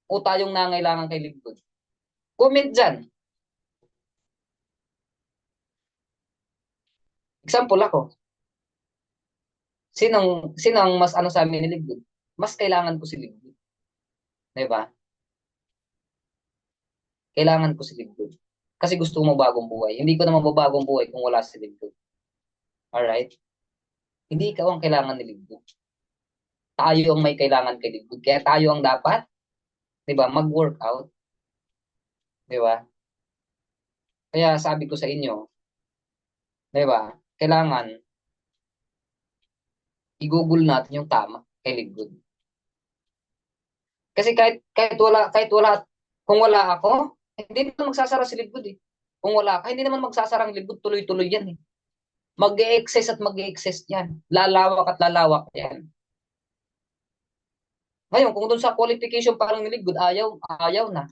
o tayong nangangailangan kay Live Good? Comment dyan. Example ako. Sinong mas ano sa amin ni Live Good? Mas kailangan ko si Live Good. Diba? Kailangan ko si Live Good. Kasi gusto ko mabagong buhay. Hindi ko na mababagong buhay kung wala si Live Good. Alright? Hindi ikaw ang kailangan ni Live Good. Tayo ang may kailangan kay Live Good. Kaya tayo ang dapat, di ba, mag-workout. Di ba? Kaya sabi ko sa inyo, di ba, kailangan i-google natin yung tama kay Live Good. Kasi kahit wala kung wala ako, hindi naman magsasara si Live Good eh. Kung wala ka, hindi naman magsasara ang Live Good, tuloy-tuloy yan eh. Mag-e-excess at mag-e-excess yan. Lalawak at lalawak yan. Ngayon, kung doon sa qualification parang ni Live Good, ayaw na.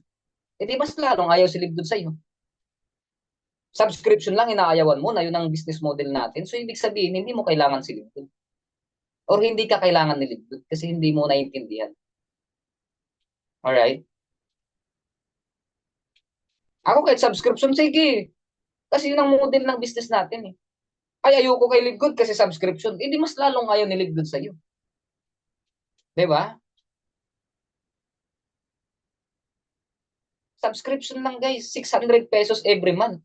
E di mas lalong ayaw si Live Good sa'yo. Subscription lang, inaayawan mo na yun ang business model natin. So, ibig sabihin, hindi mo kailangan si Live Good. Or hindi ka kailangan ni Live Good kasi hindi mo naiintindihan. Alright? Ako kahit subscription, sige. Kasi yun ang model ng business natin eh. Ay, ayoko kay Live Good kasi subscription. Hindi mas lalong ayaw ni Live Good sa'yo. Diba? Subscription lang guys, 600 pesos every month.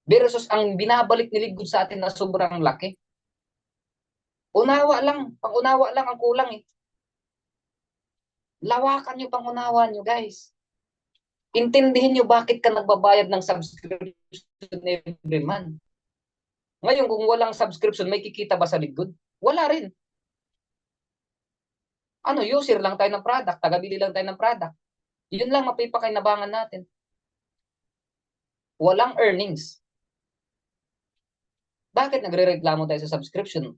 Versus ang binabalik ni Live Good sa atin na sobrang laki. Unawa lang, pang-unawa lang ang kulang eh. Lawakan nyo pang-unawa nyo guys. Intindihin nyo bakit ka nagbabayad ng subscription every month. Ngayon, kung walang subscription, may kikita ba sa Live Good? Wala rin. Ano, user lang tayo ng product, tagabili lang tayo ng product. Yun lang mapipakinabangan natin. Walang earnings. Bakit nagre-reklamo tayo sa subscription?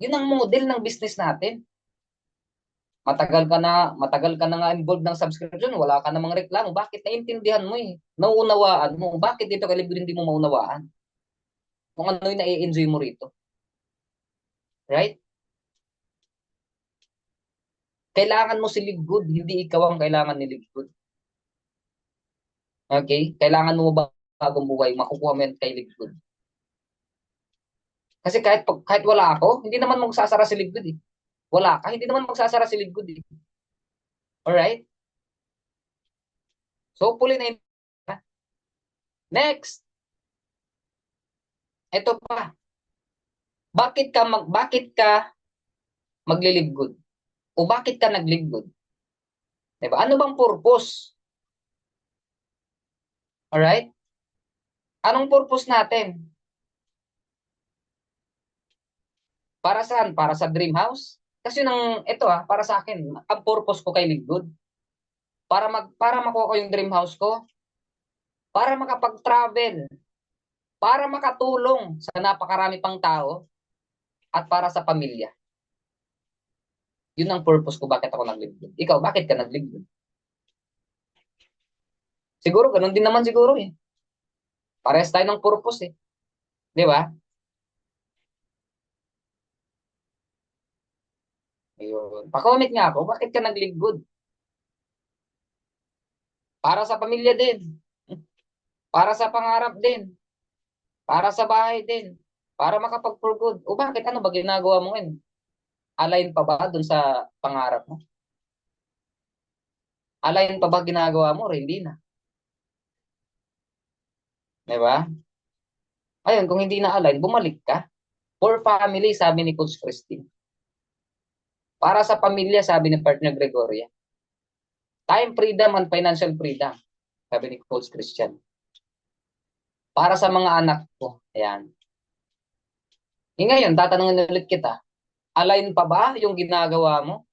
Yun ang model ng business natin. Matagal ka na nga involved ng subscription, wala ka namang reklamo. Bakit? Naiintindihan mo eh. Nauunawaan mo. Bakit dito ka libre hindi mo maunawaan? Kung ano yung nai-enjoy mo rito. Right? Kailangan mo si Live Good, hindi ikaw ang kailangan ni Live Good. Okay? Kailangan mo bagong buhay, makukuha mo yan kay Live Good. Kasi kahit wala ako, hindi naman magsasara si Live Good eh. Wala ka, hindi naman magsasara si Live Good eh. Alright? So, hopefully na yun. Next. Ito pa. Bakit ka magli-live good? O bakit ka nag-live good? Diba? Ano bang purpose? Alright? Anong purpose natin? Para saan? Para sa dream house? Kasi ito para sa akin, ang purpose ko kay Live Good, para makuha ko yung dream house ko, para makapag-travel, para makatulong sa napakarami pang tao, at para sa pamilya. Yun ang purpose ko bakit ako nag-live good. Ikaw, bakit ka nag-live good? Siguro, ganun din naman siguro eh. Parehas tayo ng purpose eh. Di ba? Ayun. Pa-comment nga ako, bakit ka nag-live good? Para sa pamilya din. Para sa pangarap din. Para sa bahay din. Para makapag-for good. O bakit? Ano ba ginagawa mo ngayon? Align pa ba dun sa pangarap mo? Align pa ba ginagawa mo? O hindi na. Di ba? Ayun, kung hindi na align, bumalik ka. For family, sabi ni Coach Christine. Para sa pamilya, sabi ni partner Gregoria. Time freedom and financial freedom, sabi ni Coach Christian. Para sa mga anak ko, ayan. Ngayon, tatanungin ulit kita, align pa ba yung ginagawa mo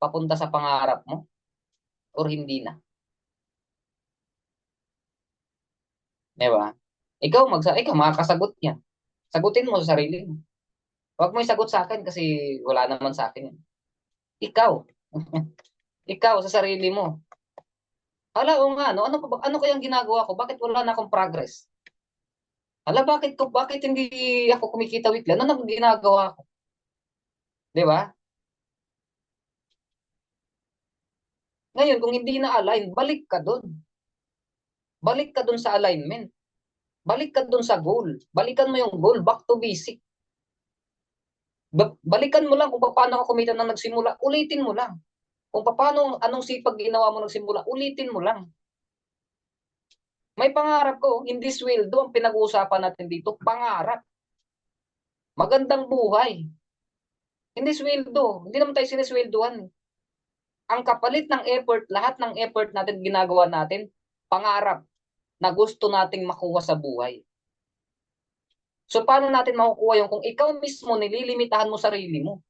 papunta sa pangarap mo? Or hindi na? Di ba? Ikaw makakasagot yan. Sagutin mo sa sarili mo. Huwag mo isagot sa akin kasi wala naman sa akin yan. Ikaw. Ikaw sa sarili mo. Hala, o nga, no? Ano kayang ginagawa ko? Bakit wala na akong progress? Hala, bakit hindi ako kumikita weekly? Ano nang ginagawa ko? Di ba? Ngayon, kung hindi na align, balik ka doon. Balik ka doon sa alignment. Balik ka doon sa goal. Balikan mo yung goal, back to basic. Balikan mo lang kung paano ka kumita nang nagsimula. Ulitin mo lang. Kung paano, anong sipag ginawa mo nagsimula, ulitin mo lang. May pangarap ko, hindi sweldo ang pinag-uusapan natin dito. Pangarap. Magandang buhay. Hindi sweldo. Hindi naman tayo sinisweldohan. Ang kapalit ng effort, lahat ng effort natin, ginagawa natin, pangarap na gusto nating makuha sa buhay. So, paano natin makukuha yung kung ikaw mismo nililimitahan mo sarili mo?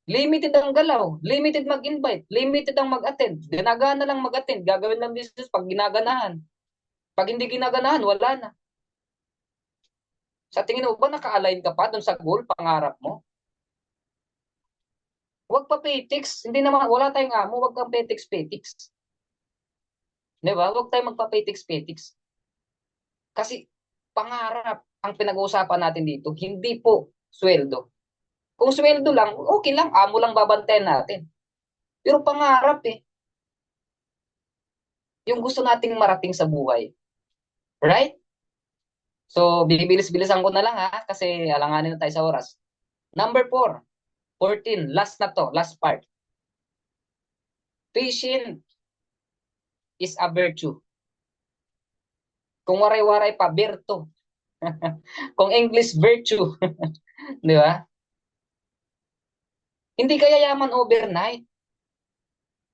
Limited ang galaw, limited mag-invite, limited ang mag-attend. Ginagana lang mag-attend, gagawin ng business pag ginaganahan. Pag hindi ginaganahan, wala na. Sa tingin mo ba naka-align ka pa doon sa goal, pangarap mo? Huwag pa petics. Hindi naman, wala tayong amo, huwag kang petics-petics. Di ba? Huwag tayong magpa-petics-petics. Kasi pangarap ang pinag-uusapan natin dito, hindi po sweldo. Kung sweldo lang, okay lang, amo lang babantayan natin. Pero pangarap eh, yung gusto nating marating sa buhay. Right? So, bibilis-bilisan ko na lang ha, kasi alanganin na tayo sa oras. Number 4, 14, last na to, last part. Patient is a virtue. Kung waray-waray pa, virtu. Kung English, virtue. Di ba? Hindi ka yayaman overnight.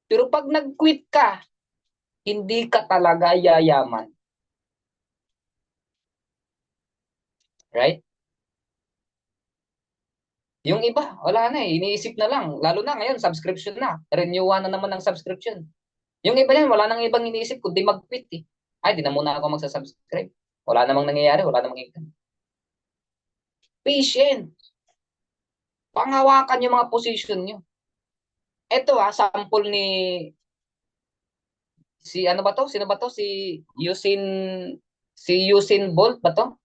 Pero pag nag-quit ka, hindi ka talaga yayaman. Right? Yung iba, wala na eh. Iniisip na lang. Lalo na ngayon, subscription na. Renewan na naman ng subscription. Yung iba yan, wala nang ibang iniisip kundi mag-quit eh. Ay, di na muna ako magsasubscribe. Wala namang nangyayari, wala namang income. Patient. Panghawakan yung mga position nyo. Ito sample ni si ano ba to? Sino ba to? Usain si Usain Bolt ba to?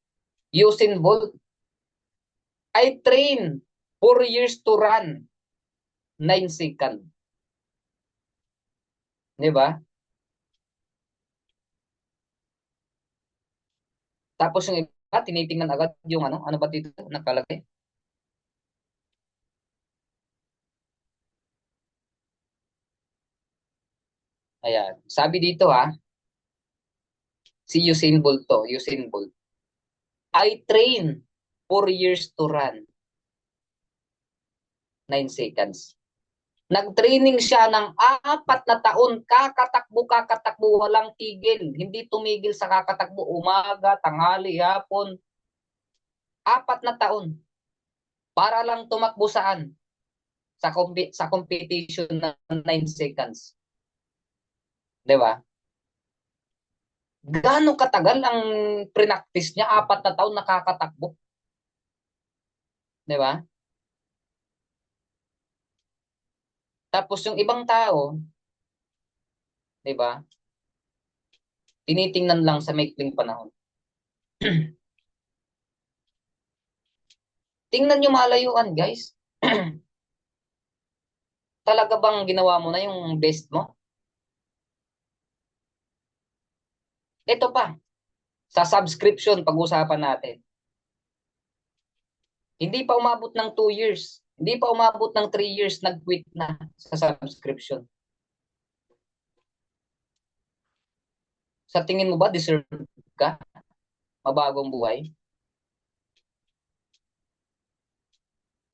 Usain Bolt. I train 4 years to run 9 seconds. 'Di ba? Tapos yung iba, tinitingnan agad yung ano ba dito nakalagay? Ayan. Sabi dito si Usain Bolt to, Usain Bolt. I train 4 years to run 9 seconds. Nag-training siya ng 4 na taon, kakatakbo, walang tigil. Hindi tumigil sa kakatakbo, umaga, tanghali, hapon. 4 na taon. Para lang tumakbo saan? Sa competition ng 9 seconds. Di ba? Gaano katagal ang practice niya? 4 na taon nakakatakbo. Di ba? Tapos yung ibang tao, di ba? Tinitingnan lang sa maikling panahon. Tingnan nyo malayuan, guys. Talaga bang ginawa mo na yung best mo? Ito pa, sa subscription, pag-usapan natin. Hindi pa umabot ng 2 years. Hindi pa umabot ng 3 years, nag-quit na sa subscription. Sa tingin mo ba, deserve ka? Mabagong buhay?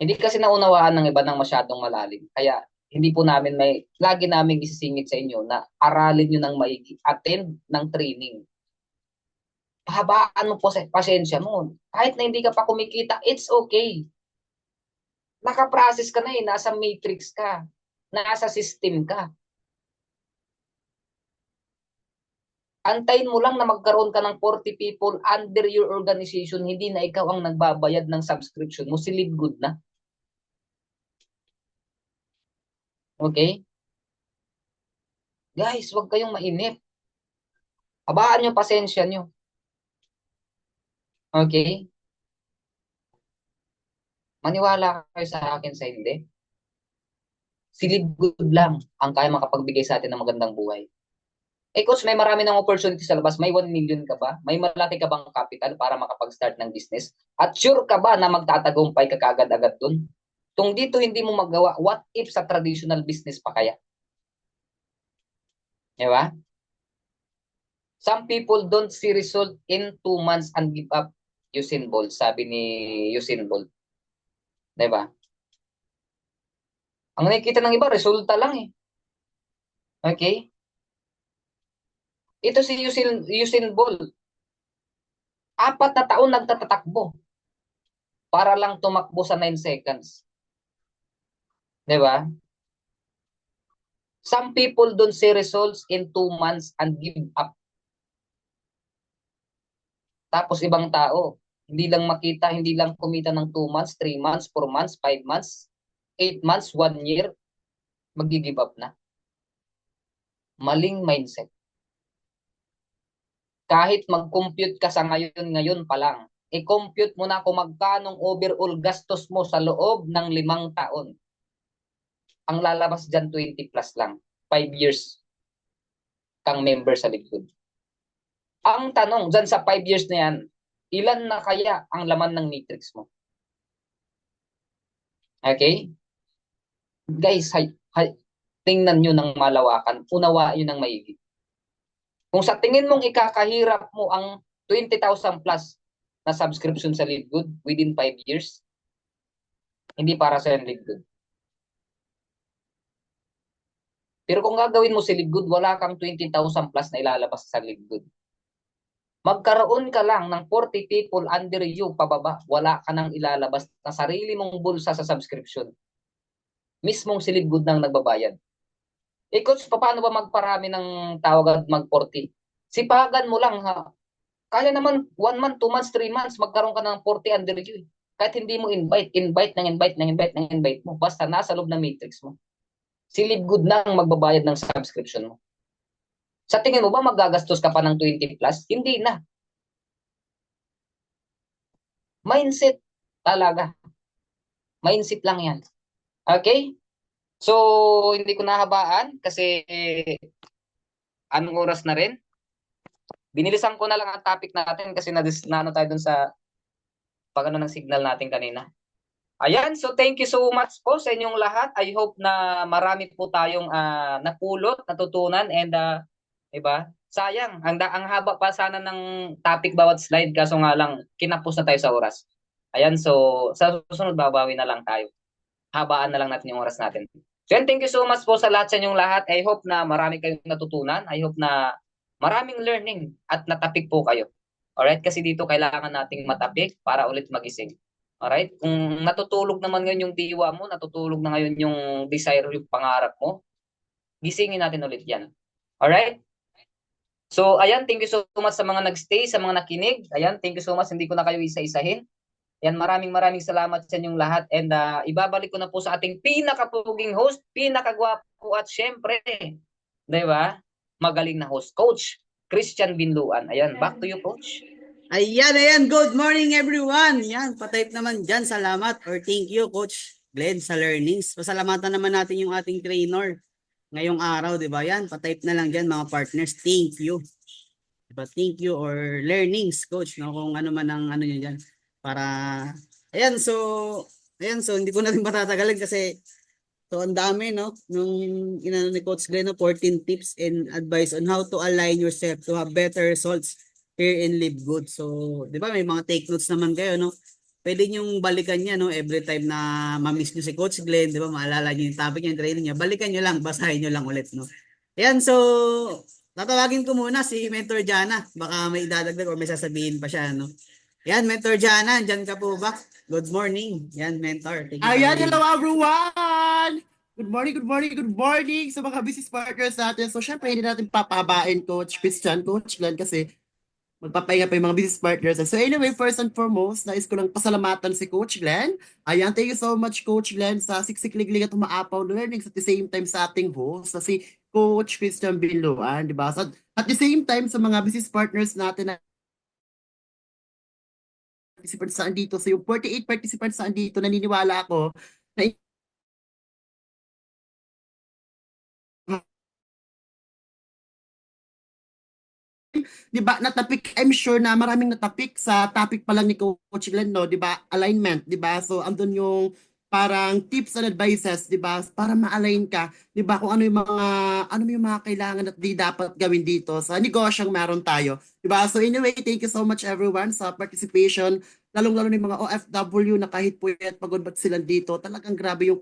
Hindi kasi naunawaan ng iba ng masyadong malalim. Kaya hindi po namin lagi namin isisingit sa inyo na aralin nyo ng maigi, attend ng training. Pahabaan mo po sa pasensya mo. Kahit na hindi ka pa kumikita, it's okay. Nakaprocess ka na nasa matrix ka, nasa system ka. Antayin mo lang na magkaroon ka ng 40 people under your organization, hindi na ikaw ang nagbabayad ng subscription mo, si Live Good na. Okay? Guys, huwag kayong mainip. Habaan nyo, pasensya nyo. Okay? Maniwala kayo sa akin sa hindi. Si Live Good lang ang kaya makapagbigay sa atin ng magandang buhay. Eh coach, may marami ng opportunity sa labas. May 1 million ka ba? May malaki ka bang capital para makapag-start ng business? At sure ka ba na magtatagumpay ka kagad-agad dun? Kung dito hindi mo magawa, what if sa traditional business pa kaya? Di ba? Some people don't see result in 2 months and give up. Usain Bolt, sabi ni Usain Bolt. Di ba? Ang nakikita ng iba, resulta lang eh. Okay? Ito si Usain Bolt. 4 na taon nagtatatakbo para lang tumakbo sa 9 seconds. Di ba? Some people don't see results in 2 months and give up. Tapos ibang tao, hindi lang makita, hindi lang kumita ng 2 months, 3 months, 4 months, 5 months, 8 months, 1 year, mag-give up na. Maling mindset. Kahit mag-compute ka sa ngayon pa lang, i-compute mo na kung magkanong overall gastos mo sa loob ng 5 taon. Ang lalabas dyan, 20 plus lang. 5 years kang member sa Liquid. Ang tanong, dyan sa 5 years na yan, ilan na kaya ang laman ng matrix mo? Okay? Guys, tingnan nyo ng malawakan, unawa nyo ng maigi. Kung sa tingin mong ikakahirap mo ang 20,000 plus na subscription sa Live Good within 5 years, hindi para sa Live Good. Pero kung gagawin mo si Live Good, wala kang 20,000 plus na ilalabas sa Live Good. Magkaroon ka lang ng 40 people under you pababa, wala ka nang ilalabas na sarili mong bulsa sa subscription. Mismong si Live Good nang nagbabayad. Eh coach, paano ba magparami ng tawag at mag-40? Sipagan mo lang ha. Kaya naman 1 month, 2 months, 3 months, magkaroon ka ng 40 under you. Kahit hindi mo invite mo. Basta nasa loob ng matrix mo. Si Live Good na ang magbabayad ng subscription mo. Sa tingin mo ba magagastos ka pa ng 20 plus? Hindi na. Mindset talaga. Mindset lang yan. Okay? So, hindi ko nahabaan kasi anong oras na rin? Binilisan ko na lang ang topic natin kasi na tayo dun sa pagano ng signal natin kanina. Ayan, so thank you so much po sa inyong lahat. I hope na marami po tayong napulot, natutunan and diba? Sayang, ang haba pa sana ng topic bawat slide kaso nga lang kinapos na tayo sa oras. Ayan, so sa susunod babawi na lang tayo. Habaan na lang natin yung oras natin. So yan, thank you so much po sa lahat sa inyong lahat. I hope na marami kayong natutunan. I hope na maraming learning at natapik po kayo. Alright? Kasi dito kailangan nating matapik para ulit magising. Alright? Kung natutulog naman ngayon yung diwa mo, natutulog na ngayon yung desire, yung pangarap mo, gisingin natin ulit yan. Alright? So, ayan, thank you so much sa mga nagstay, sa mga nakinig. Ayan, thank you so much. Hindi ko na kayo isa-isahin. Yan, maraming salamat sa inyong lahat and ibabalik ko na po sa ating pinakapuging host, pinakagwapo at syempre, di ba? Magaling na host, Coach Christian Binluan. Ayan, back to you, Coach.
Ayan. Good morning, everyone. Yan, patype naman dyan. Salamat or thank you, Coach Glenn, sa learnings. Pasalamatan naman natin yung ating trainer ngayong araw, di ba? Yan, patype na lang dyan, mga partners. Thank you. Diba? Thank you or learnings, Coach. No? Kung ano man ang ano nyo dyan. Para, ayan, so hindi ko na rin matatagalin kasi so ang dami, no? Nung inano ni Coach Glenn, no? 14 tips and advice on how to align yourself to have better results here in Live Good. So, di ba, may mga take notes naman kayo, no? Pwede nyong balikan niya, no? Every time na ma-miss nyo si Coach Glenn, di ba, maalala nyo yung topic niya, yung training niya, balikan nyo lang, basahin nyo lang ulit, no? Ayan, so, tatawagin ko muna si Mentor Jana. Baka may idadagdag o may sasabihin pa siya, no? Yan, Mentor Jana, andyan ka po ba? Good morning. Yan, Mentor.
Ayan, hello everyone! Good morning sa mga business partners natin. So, syempre, hindi natin papahabain Coach Christian, Coach Glenn, kasi magpapahinga pa yung mga business partners. So, anyway, first and foremost, nais ko lang pasalamatan si Coach Glenn. Ayan, thank you so much, Coach Glenn, sa siksikliglig at umaapaw learnings at the same time sa ating host, na si Coach Christian Binloan, di ba? So, at the same time, sa mga business partners natin na participants saan dito, so yung 48 participants saan dito, naniniwala ako na 'di ba, natapik, I'm sure na maraming natapik sa topic pa lang ni Coach Glenn, no, 'di ba? Alignment, 'di ba? So andun yung parang tips and advices, 'di ba? Para ma-align ka, 'di ba? Kung ano yung mga kailangan at di dapat gawin dito sa negosyong meron tayo, 'di ba? So anyway, thank you so much everyone sa participation, lalong-lalo ng mga OFW na kahit puyat pagod ba't sila dito, talagang grabe yung